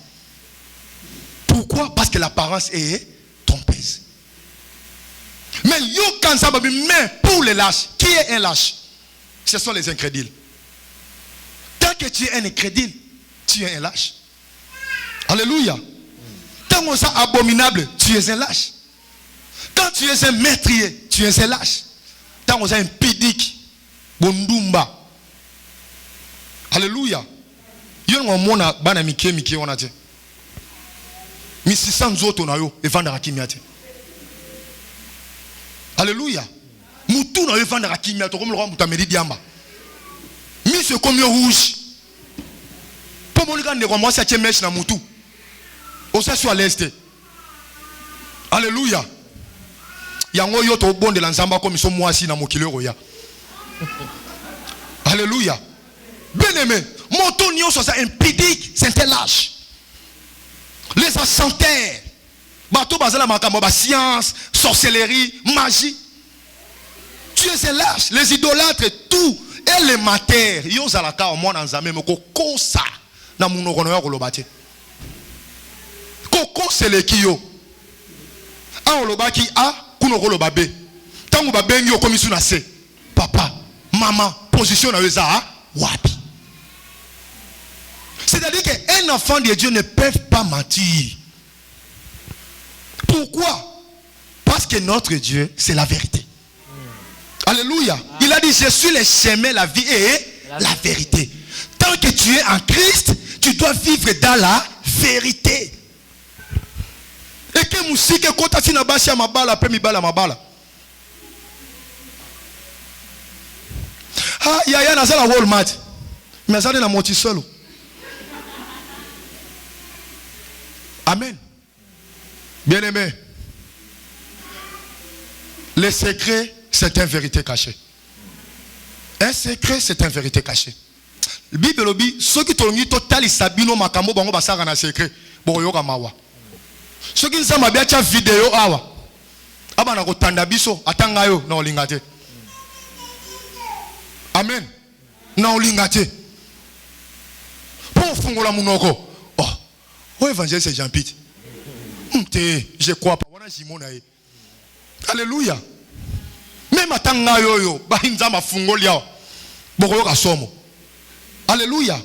Pourquoi? Parce que l'apparence est trompeuse. Mais pour les lâches, qui est un lâche? Ce sont les incrédules. Tant que tu es un incrédule, tu es un lâche. Alléluia. Tant que tu es abominable, tu es un lâche. Quand tu es un meurtrier, tu es un lâche. Tant que tu es un pidique, bondumba, Alléluia. Yo ngomona bana mike wana te. Mi 600 zoto na yo evanda kimia te. Alléluia. Mutu na yo evanda kimia to comme le roi mutamedi diamba. Mi se comme rouge. Pour mon gars ne moi ça mèche na mutu. On s'est sur l'est. Alléluia. Yango yo to bon de l'ensemble comme ils sont moi si na mokile roya. Alléluia. Bien-aimé, mon ton ça impidique, c'est un lâche. Les ascentaires, bateau bazala makambo ba science, sorcellerie, magie. Tu es un lâche, les idolâtres tout et les matères. Yo zalaka au monde nzambe moko kosa na munoko na yo kolobate. Koko c'est le kiyo. A olobaki a kuno kolobabe. Tangu ba bengi yo komisu na se. Papa, maman, position na yo za wapi. C'est-à-dire qu'un enfant de Dieu ne peut pas mentir. Pourquoi? Parce que notre Dieu, c'est la vérité. Alléluia. Il a dit, je suis le chemin, la vie et la vérité. Tant que tu es en Christ, tu dois vivre dans la vérité. Et que musique kota tina basi ya mabala pe mibala mabala. Ah, yaya na sala Walmart. Mais ça na moti solo. Amen. Bien-aimé. Le secret, c'est une vérité cachée. Un secret, c'est une vérité cachée. La Bible dit, ceux qui t'ont dit total sabino makambo bango basara na secret. Bon yoka mawa. Ceux qui ne savent pas bien vidéo awa. Aba na kotanda biso atanga yo na olingate. Amen. Na olingate. Pour fungola munoko. Oh, évangile c'est Jean-Pete. Je crois pas. Alléluia. Même atanga yo ba hinzama fungolia. Boko ka somo. Alléluia.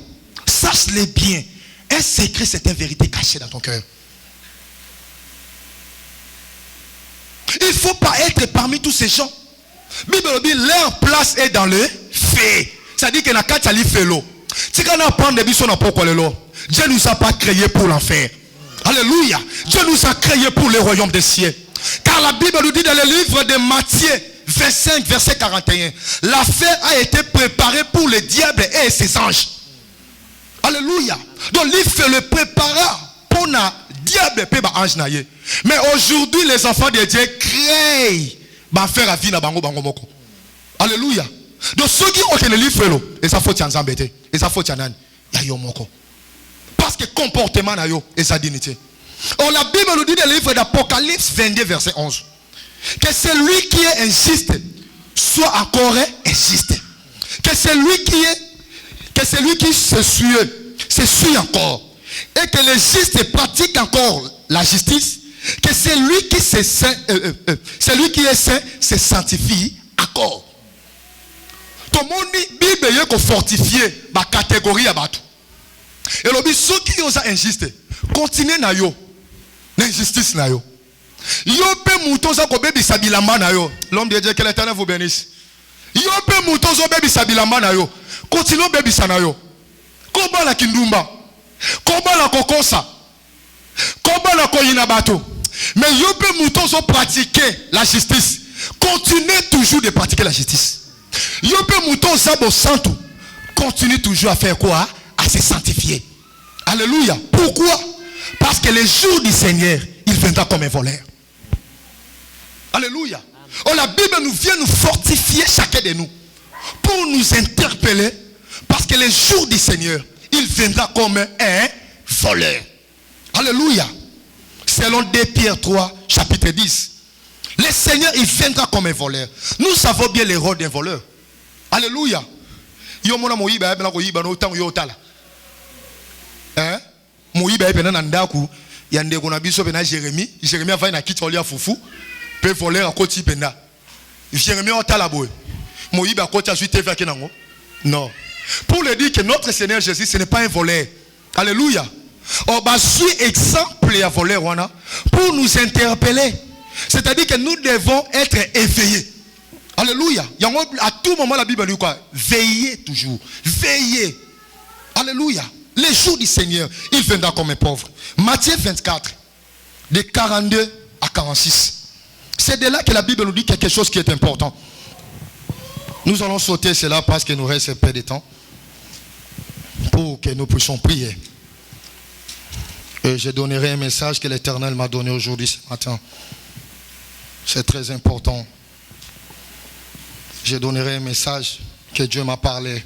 Sache-le bien. Un secret, c'est une vérité cachée dans ton cœur. Il ne faut pas être parmi tous ces gens. Bible dit leur place est dans le fait. C'est-à-dire que na katali felo. Si on apprend des bisons na pourquoi le lot. Dieu ne nous a pas créés pour l'enfer. Alléluia. Dieu nous a créés pour le royaume des cieux. Car la Bible nous dit dans le livre de Matthieu 25 verset 41. L'affaire a été préparée pour le diable et ses anges. Alléluia. Donc il fait le préparer pour le diable et les anges. Mais aujourd'hui les enfants de Dieu créent faire la vie na bango bango moko. Alléluia. Donc ceux qui ont le livre et ça faut t'en embêter. Et ça faut t'en an. Ya yo moko. Parce que comportement na yo et sa dignité. Or la Bible nous dit dans le livre d'Apocalypse 22 verset 11 que celui qui est injuste soit encore injuste. Que celui qui se suit encore. Et que le juste pratique encore la justice. Que celui qui est saint se sanctifie encore. Tout le monde dit Bible y est fortifié ma catégorie à battre. Et le ceux qui ont injuste, continuez na yo, l'injustice na yo. Yo pe mouton za ko bebi sabilamba na yo. L'homme de Dieu que l'Éternel vous bénisse. Yo pe mouton zo bebi sabilamba na yo. Continuez bebi sana yo. Koba la kindumba. Koba la kokosa. Koba la koyina bato. Mais yo pe mouton zo pratiquer la justice. Continuez toujours de pratiquer la justice. Yo pe mouton za bo santo. Continue toujours à faire quoi? À se sanctifier. Alléluia. Pourquoi? Parce que le jour du Seigneur, il viendra comme un voleur. Alléluia. Oh, la Bible nous vient nous fortifier chacun de nous pour nous interpeller parce que le jour du Seigneur, il viendra comme un voleur. Alléluia. Selon 2 Pierre 3, chapitre 10. Le Seigneur, il viendra comme un voleur. Nous savons bien le rôle d'un voleur. Alléluia. Yo mona moyiba na ko yiba no tango yo tala. Moyiba pe na ndaku ya ndeko na biso pe na Jérémie afai na kitoli ya fufu pe voleur akoti penda. Jérémie otala boy. Moyiba akoti asu te vaki nango. Non. Pour le dire que notre Seigneur Jésus ce n'est pas un voleur. Alléluia. On va suivre exemple à voleur wana pour nous interpeller. C'est-à-dire que nous devons être éveillés. Alléluia. À tout moment la Bible dit quoi? Veillez toujours. Veillez. Alléluia. Les jours du Seigneur, il viendra comme un pauvre. Matthieu 24, de 42 à 46. C'est de là que la Bible nous dit quelque chose qui est important. Nous allons sauter cela parce qu'il nous reste un peu de temps pour que nous puissions prier. Et je donnerai un message que l'Éternel m'a donné aujourd'hui ce matin. C'est très important. Je donnerai un message que Dieu m'a parlé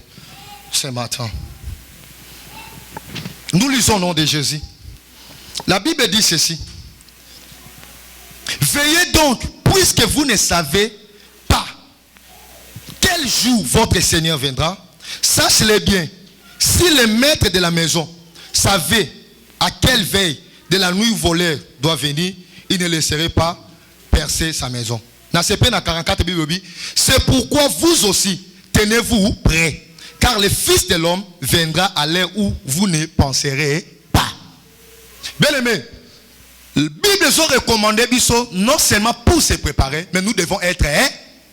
ce matin. Nous lisons au nom de Jésus. La Bible dit ceci. Veillez donc, puisque vous ne savez pas quel jour votre Seigneur viendra. Sachez-le bien. Si le maître de la maison savait à quelle veille de la nuit voleur doit venir, il ne laisserait pas percer sa maison. C'est pourquoi vous aussi, tenez-vous prêts. Car le Fils de l'homme viendra à l'heure où vous ne penserez pas. Bien aimé, la Bible nous recommande non seulement pour se préparer, mais nous devons être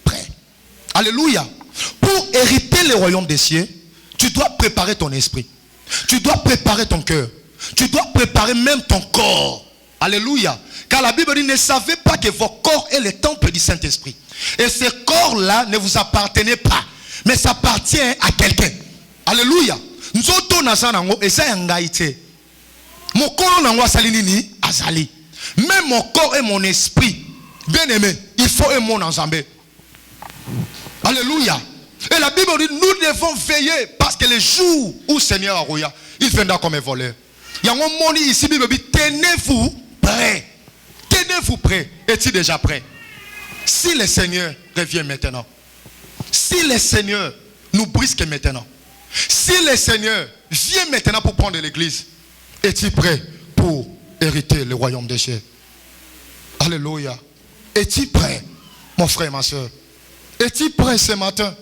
prêts. Alléluia. Pour hériter le royaume des cieux, tu dois préparer ton esprit. Tu dois préparer ton cœur. Tu dois préparer même ton corps. Alléluia. Car la Bible dit, ne savez pas que vos corps est le temple du Saint-Esprit. Et ce corps-là ne vous appartenait pas, mais ça appartient à quelqu'un. Alléluia. Nous sommes et ça mon corps azali. Même mon corps et mon esprit, bien aimé, il faut un monde ensemble. Alléluia. Et la Bible dit, nous devons veiller parce que le jour où le Seigneur Arouya, il viendra comme un voleur. Il y a un monde ici, la Bible dit, tenez-vous prêts. Tenez-vous prêts. Es-tu déjà prêt? Si le Seigneur revient maintenant, si le Seigneur nous brisque maintenant, si le Seigneur vient maintenant pour prendre l'église, es-tu prêt pour hériter le royaume des cieux? Alléluia. Es-tu prêt, mon frère et ma soeur? Es-tu prêt ce matin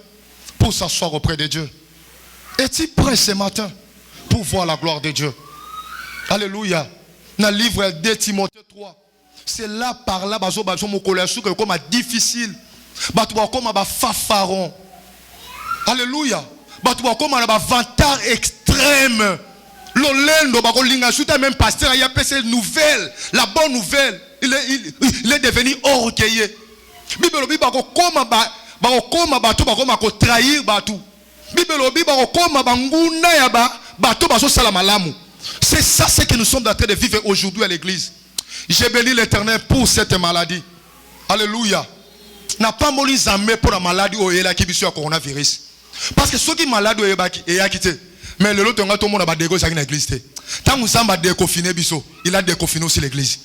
pour s'asseoir auprès de Dieu? Es-tu prêt ce matin pour voir la gloire de Dieu? Alléluia. Dans le livre de Timothée 3, c'est là par là, comme difficile. Comme fafaron. Alléluia. Comme un vantard extrême. Même pasteur, il a appelé cette nouvelle, la bonne nouvelle. Il est devenu orgueilleux. C'est ça ce que nous sommes en train de vivre aujourd'hui à l'église. J'ai béni l'Éternel pour cette maladie. Alléluia. N'a pas moli zamé pour la maladie au yela qui bisou coronavirus. Parce que ceux qui malades est quitté. Mais le lot tout le monde a dégo dans l'église. Tant que ça déconfiné biso, il a déconfiné aussi l'église.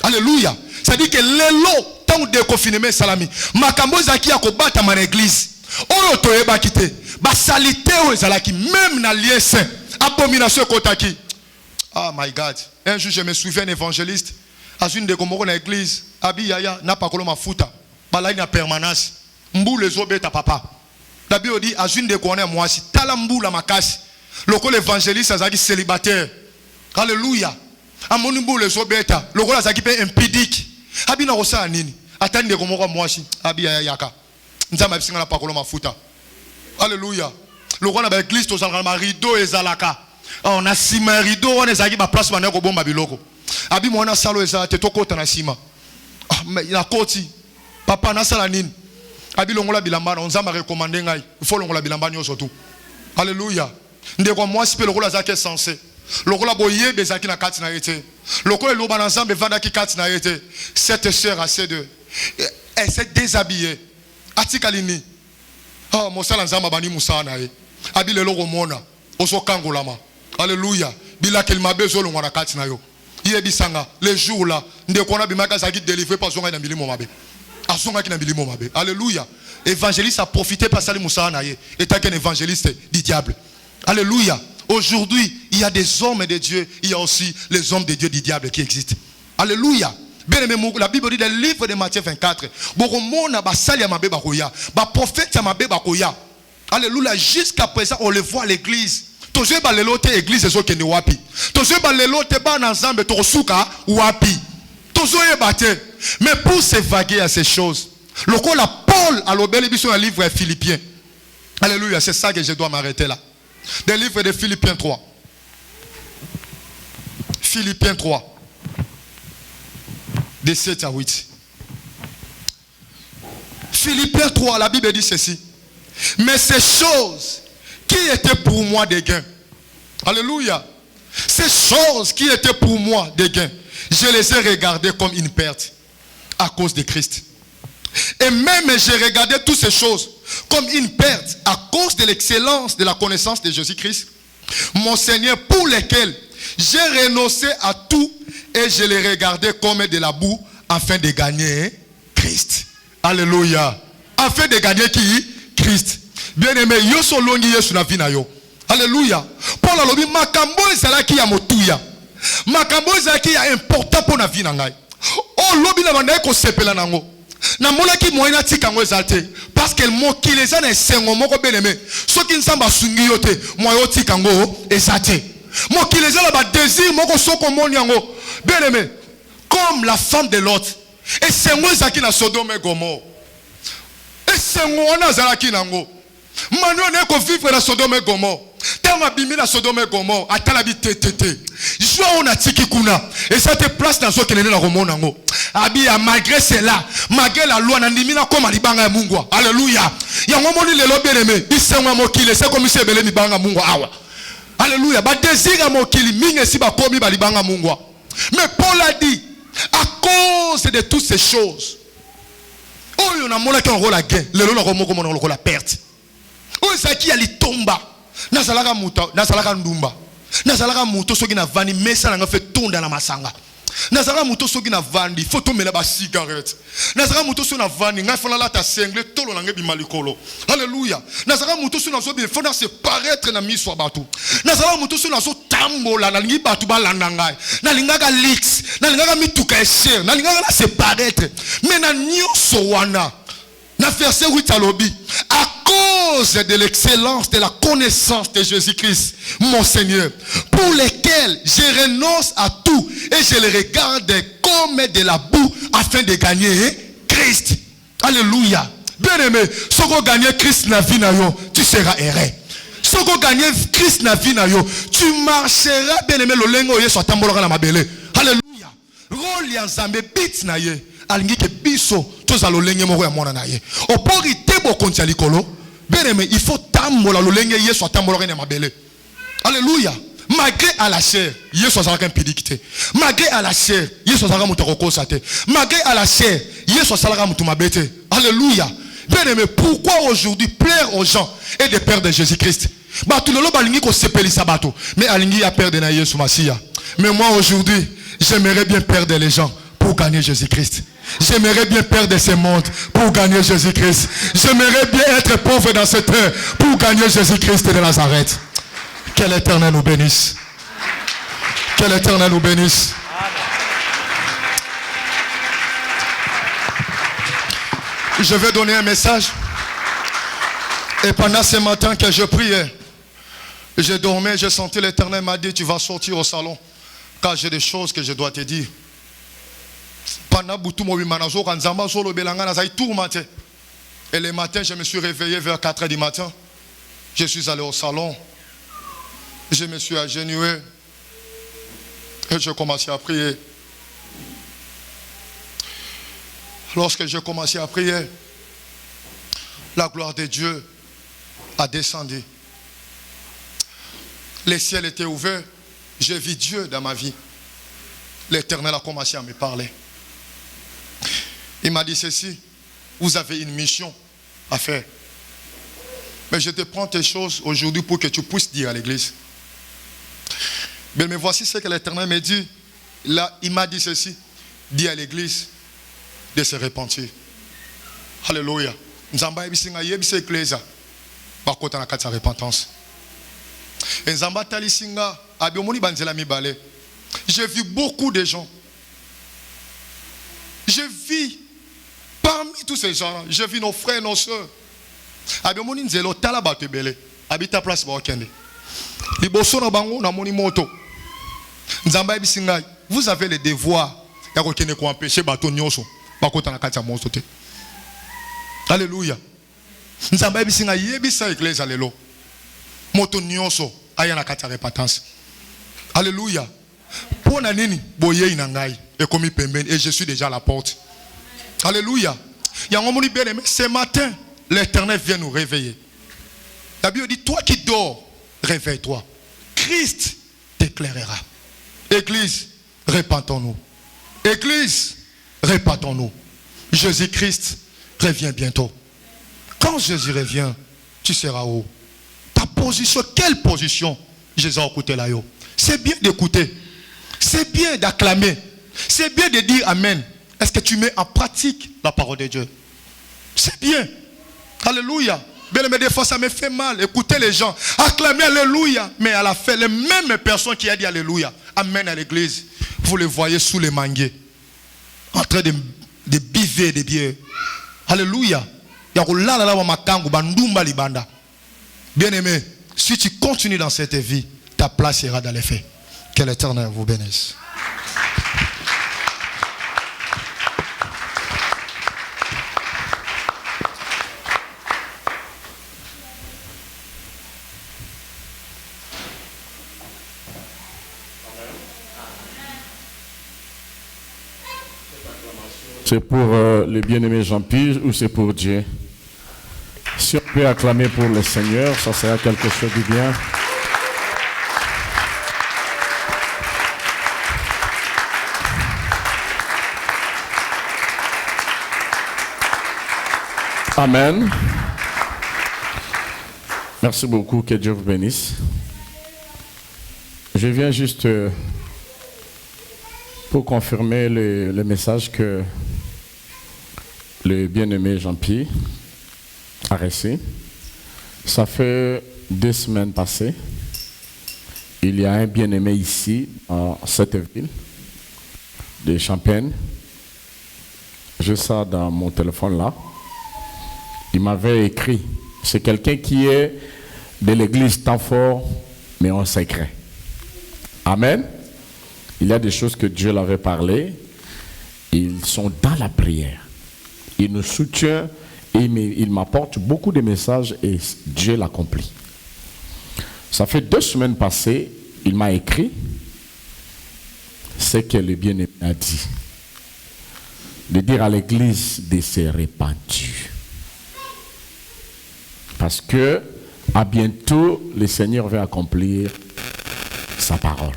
Alléluia. Ça dit que le lot tant que déconfiné mais salami. Makambo zaki a kobata dans l'église. Oyo to eba quitté. Ba salité o ezalaki même na lieu saint. Abomination kotaki. Oh my God. Un jour je me souviens un évangéliste à une de Komoro dans l'église. Abi yaya na pakolo mafuta. Bala ina permanence. Mbu les obeta papa. La Bible dit à une de Komoro moi si talambu la makasi. Loko l'évangéliste azaki célibataire. Alléluia. Amonimbu les obeta. Loko azaki pe impidique. Abi na rosa nini. Atani de Komoro moi si. Abi yaya yaka. Nzamba bisinga na pakolo mafuta. Alléluia. Loko na ba église to zalaka ma rideau ezalaka. On a sima rideau on ezaki ba place mané ko bomba biloko. Abi mwana salo ezate to kota na sima. Na koti. Papa na sala nini? Abi longola bilamba on nzamba recommander ngai. Il faut longola bilamba nyo surtout. Alléluia. Ndeko moi sipe lokola zaki censé. Lokola boye bezaki na kati na yete. Lokola loba na nzamba vanda ki kati na yete. Cette sœur a ces deux. Elle s'est déshabillée. Atikalini. Oh mosala nzamba bani musana ye. Abi lelo komona. Oso kangolama. Alléluia. Bila kelma bezo longo na kati na yo. Yebisanga les jours là ndeko na bimaka zaki délivré par zonga na milimo mabe. Azonga ki na milimo mabe. Alléluia. Évangéliste a profité par sali musana ye. Et qu'un évangéliste du diable. Alléluia. Aujourd'hui, il y a des hommes de Dieu, il y a aussi les hommes de Dieu du diable qui existent. Alléluia. Bien aimé, la Bible dit dans le livre de Matthieu 24, alléluia, jusqu'à présent on le voit à l'église. Toje ba lelote église ezo kende wapi. Toje ba lelote ba na nzambe to suka wapi. Tozo yebate. Mais pour s'évaguer à ces choses, le la Paul a l'obéli biso dans le livre Philippiens. Alléluia, c'est ça que je dois m'arrêter là. Des livres de Philippiens 3. Philippiens 3. De 7 à 8. Philippiens 3, la Bible dit ceci. Mais ces choses qui étaient pour moi des gains. Alléluia. Ces choses qui étaient pour moi des gains, je les ai regardées comme une perte à cause de Christ. Et même j'ai regardé toutes ces choses comme une perte à cause de l'excellence de la connaissance de Jésus-Christ, mon Seigneur, pour lesquels j'ai renoncé à tout et je les regardais comme de la boue afin de gagner Christ. Alléluia. Afin de gagner qui? Christ. Bien-aimé, yo solongi yesu na vie na yo. Alléluia. Paul alobi makambo ezalaki ya motuya. Makambo ezalaki ya important pour na vie na ngai. Oh lobi na banda ko sepela nango. Na molaki moyena tika ngo ezate parce que mokili eza na esengo moko bien-aimé. Soki nzamba sungi yo te, moyo tika ngo ezate. Mokili eza na ba désir moko soko moni yango. Bien-aimé, comme la femme de Lot. Esengo ezaki na Sodome et Gomorrhe. Esengo wana ezalaki nango. Manuel n'est qu'au vivre dans Sodome et Gomorrhe. Tant ma bimi dans Sodome et Gomorrhe, à la vie tété. Joua on a tiki kuna. Et ça te place dans ce qu'il est dans le monde nango. Abia malgré cela, malgré la loi, n'andimina comme alibanga ya mungwa. Alléluia. Yango moni le lo bien aimé. Isengo mokile, c'est comme si ebele mibanga mungwa awa. Alléluia. Ba désir mokili minge si ba komi ba libanga mungwa. Mais Paul a dit, à cause de toutes ces choses, oh yon a mola qui en la guerre, le lo na romo comme on la perte. Oh zaki ali tomba. Nazalaka muta, nazalaka ndumba. Nazalaka muto soki na vani mesa na nga fait tonda na masanga. Nazalaka muto soki na vandi, photo mela ba cigarette. Nazalaka muto soki na vani, nga fona la ta sengle tolo na ngebi malikolo. Alléluia. Nazalaka muto soki na so bien fona se paraître na miso batu. Nazalaka muto soki na so tambola na lingi batu balanda ngai. Na lingaka lix, na lingaka mituka esher, na lingaka la se paraître. Mais na nyoso wana. Na verset 8 à l'obi. À cause de l'excellence de la connaissance de Jésus-Christ, mon Seigneur, pour lesquels je renonce à tout et je les regarde comme de la boue afin de gagner Christ. Alléluia. Bien-aimé, si tu gagnes Christ na vie na yo, tu seras erré. Si tu gagnes Christ na vie na yo, tu marcheras, bien-aimé, le lengo ye soit tambolaka na mabele. Alléluia. Rôle ya nzambe bit na ye. Alingi ke biso toza lolenge moko ya mwana na ye. Opori tebo konti ya likolo. Bien-aimé, il faut tambola lolenge yesu atambola na mabele. Alléluia. Malgré à la chair, yesu azalaka impidikité. Malgré à la chair, yesu azalaka mutu kokosa te. Malgré à la chair, yesu azalaka mutu mabete. Alléluia. Bien-aimé, pourquoi aujourd'hui plaire aux gens et de perdre Jésus-Christ? Batu lolo balingi ko sepelisa bato, mais alingi ya perdre na Yesu Masia. Mais moi aujourd'hui, j'aimerais bien perdre les gens pour gagner Jésus-Christ. J'aimerais bien perdre ce monde pour gagner Jésus-Christ. J'aimerais bien être pauvre dans cette heure pour gagner Jésus-Christ de Nazareth. Que l'Éternel nous bénisse. Que l'Éternel nous bénisse. Je vais donner un message. Et pendant ce matin que je priais, je dormais, je sentais l'Éternel m'a dit, tu vas sortir au salon, car j'ai des choses que je dois te dire. Et le matin, je me suis réveillé vers 4 h du matin. Je suis allé au salon. Je me suis agenouillé. Et je commençais à prier. Lorsque j'ai commencé à prier, la gloire de Dieu a descendu. Les ciels étaient ouverts. J'ai vu Dieu dans ma vie. L'Éternel a commencé à me parler. Il m'a dit ceci, vous avez une mission à faire. Mais je te prends tes choses aujourd'hui pour que tu puisses dire à l'église. Mais voici ce que l'Éternel m'a dit. Là, il m'a dit ceci, dis à l'église de se repentir. Alléluia. Nzamba ebisinga yebisa ekleza bakota na kati ya repentance. Nzamba talisinga abiomoni banzela mibale. J'ai vu beaucoup de gens. Je vis parmi tous ces gens, je vis nos frères, nos soeurs. Abiomoni nzelo tala bato ebele. Habita place ba okende. Liboso na bango na moni moto. Nzamba ebisinga, vous avez le devoir ya kokende ko empêcher bato nyonso bakota na kati ya moto te. Alléluia. Nzamba ebisinga yebisa ekleza lelo. moto nyonso aya na kati ya repentance. Alléluia. Pour nanini boye inangai et comme pembeni et je suis déjà à la porte. Alléluia. Yangomoni bien aimé, ce matin l'Éternel vient nous réveiller. La Bible dit toi qui dors, réveille-toi. Christ t'éclairera. Église, répentons-nous. Église, répentons-nous. Jésus-Christ revient bientôt. Quand Jésus revient, tu seras où? Ta position, quelle position? Jésus a écouté là. C'est bien d'écouter. C'est bien d'acclamer. C'est bien de dire Amen. Est-ce que tu mets en pratique la parole de Dieu? C'est bien. Alléluia. Bien aimé, des fois ça me fait mal. Écoutez les gens. Acclamer Alléluia. Mais à la fin, les mêmes personnes qui ont dit Alléluia, Amen à l'église, vous les voyez sous les manguiers. En train de biver des bières. Alléluia. Bien aimé, si tu continues dans cette vie, ta place ira dans les faits. Que l'Éternel vous bénisse. C'est pour le bien-aimé Jean-Pierre ou c'est pour Dieu? Si on peut acclamer pour le Seigneur, ça sera quelque chose de bien. Amen. Merci beaucoup, que Dieu vous bénisse. Je viens juste pour confirmer le message que le bien-aimé Jean-Pierre a reçu. Ça fait 2 semaines passées. Il y a un bien-aimé ici, dans cette ville de Champagne. J'ai ça dans mon téléphone là. Il m'avait écrit. C'est quelqu'un qui est de l'église Tanfort, mais en secret. Amen. Il y a des choses que Dieu l'avait parlé. Ils sont dans la prière. Il nous soutient et il m'apporte beaucoup de messages et Dieu l'accomplit. Ça fait 2 semaines passées, il m'a écrit ce que le bien-aimé a dit. De dire à l'église de se répandre. Parce que à bientôt, le Seigneur va accomplir sa parole.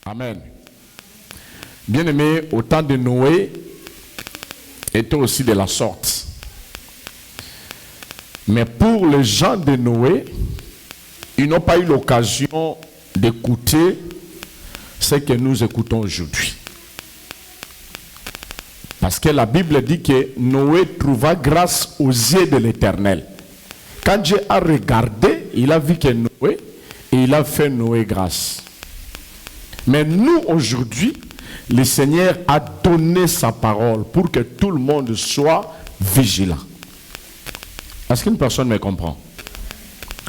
Amen. Bien-aimé, au temps de Noé, était aussi de la sorte. Mais pour les gens de Noé, ils n'ont pas eu l'occasion d'écouter ce que nous écoutons aujourd'hui. Parce que la Bible dit que Noé trouva grâce aux yeux de l'Éternel. Quand Dieu a regardé, il a vu que Noé, et il a fait Noé grâce. Mais nous, aujourd'hui, le Seigneur a donné sa parole pour que tout le monde soit vigilant. Est-ce qu'une personne me comprend?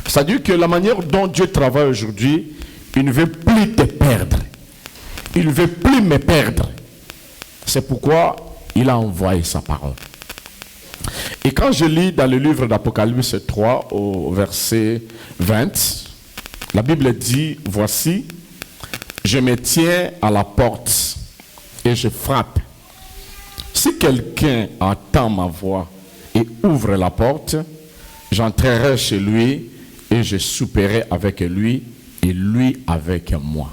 C'est-à-dire que la manière dont Dieu travaille aujourd'hui, il ne veut plus te perdre. Il ne veut plus me perdre. C'est pourquoi il a envoyé sa parole. Et quand je lis dans le livre d'Apocalypse 3 au verset 20, la Bible dit, voici, je me tiens à la porte et je frappe. Si quelqu'un entend ma voix et ouvre la porte, j'entrerai chez lui et je souperai avec lui et lui avec moi.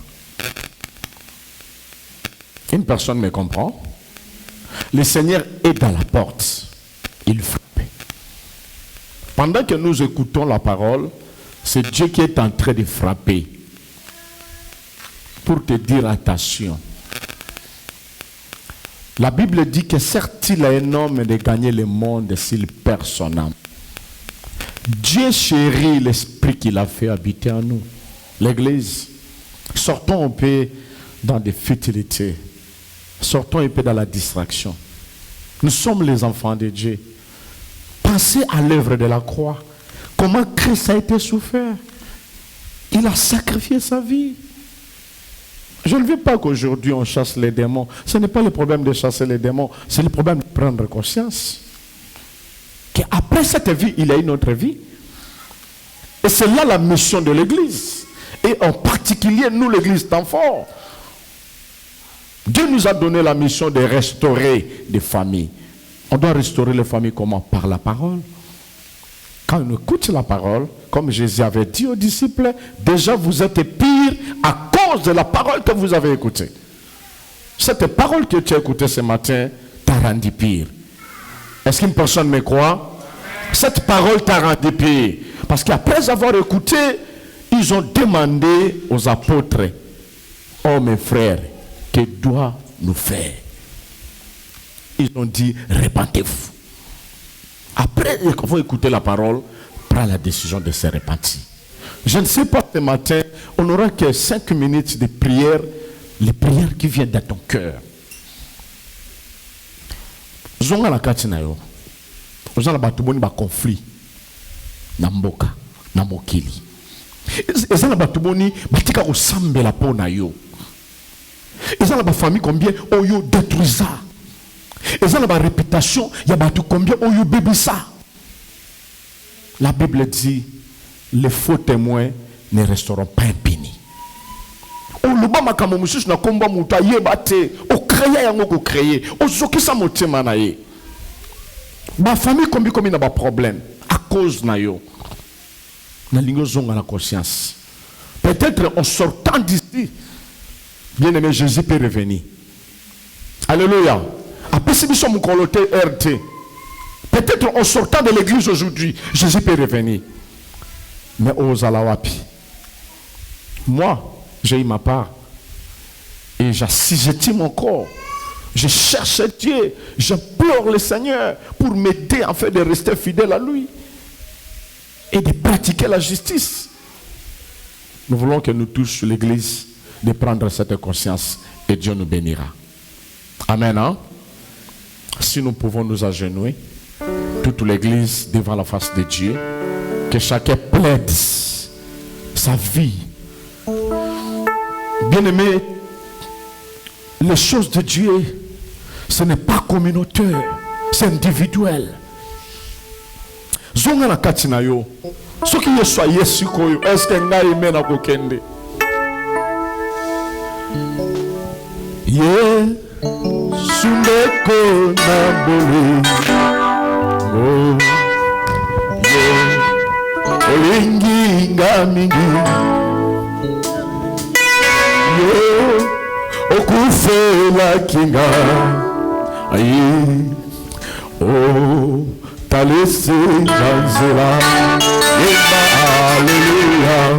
Une personne me comprend? Le Seigneur est dans la porte. Il frappe. Pendant que nous écoutons la parole, c'est Dieu qui est en train de frapper pour te dire attention. La Bible dit que certes il a un homme de gagner le monde s'il perd son âme. Dieu chérit l'esprit qu'il a fait habiter en nous. L'église, sortons un peu dans des futilités. Sortons un peu dans la distraction. Nous sommes les enfants de Dieu. Pensez à l'œuvre de la croix. Comment Christ a été souffert. Il a sacrifié sa vie. Je ne veux pas qu'aujourd'hui on chasse les démons. Ce n'est pas le problème de chasser les démons. C'est le problème de prendre conscience. Qu'après cette vie, il y a une autre vie. Et c'est là la mission de l'église. Et en particulier, nous, l'église d'enfants. Dieu nous a donné la mission de restaurer des familles. On doit restaurer les familles comment? Par la parole. Quand on écoute la parole, comme Jésus avait dit aux disciples, déjà vous êtes pires à cause de la parole que vous avez écoutée. Cette parole que tu as écoutée ce matin t'a rendu pire. Est-ce qu'une personne me croit? Cette parole t'a rendu pire. Parce qu'après avoir écouté, ils ont demandé aux apôtres, oh mes frères, que doit nous faire? Ils ont dit, répentez-vous. Après avoir écouté la parole, prends la décision de se repentir. Je ne sais pas ce matin, on n'aura que 5 minutes de prière, les prières qui viennent de ton cœur. Zonga la katina yo. Ozala batuboni ba conflit. Na mboka, na mokili. Ezala batuboni batika osambela pona yo. Ezala ba famille combien oyo détruisa. Ezala ba réputation ya batu combien oyo bebisa. La Bible dit les faux témoins ne resteront pas impunis. Olubama kama mususu na komba muta yebate o créer yango ko créer o zokisa motema na ye. Ba famille combien na ba problème à cause na yo. Na lingo zonga la conscience. Peut-être en sortant d'ici, bien-aimé, Jésus peut revenir. Alléluia. Après si nous sommes coloté RT, peut-être en sortant de l'église aujourd'hui, Jésus peut revenir. Mais aux alawapi. Moi, j'ai eu ma part. Et j'assujettis mon corps. Je cherche Dieu. J'implore le Seigneur pour m'aider en fait de rester fidèle à lui. Et de pratiquer la justice. Nous voulons que nous tous, l'église, de prendre cette conscience. Et Dieu nous bénira. Amen. Hein? Si nous pouvons nous agenouiller, toute l'église devant la face de Dieu, que chacun plaide sa vie. Bien-aimé, les choses de Dieu, ce n'est pas communautaire, c'est individuel. Zonga na katina yo, ce qui est soit Yesu koyo, est-ce que ngai mena kokende? Ye sundeko na boli, oh ye olingi ngamingi. Okufela kinga ayi o talese janzela ema hallelujah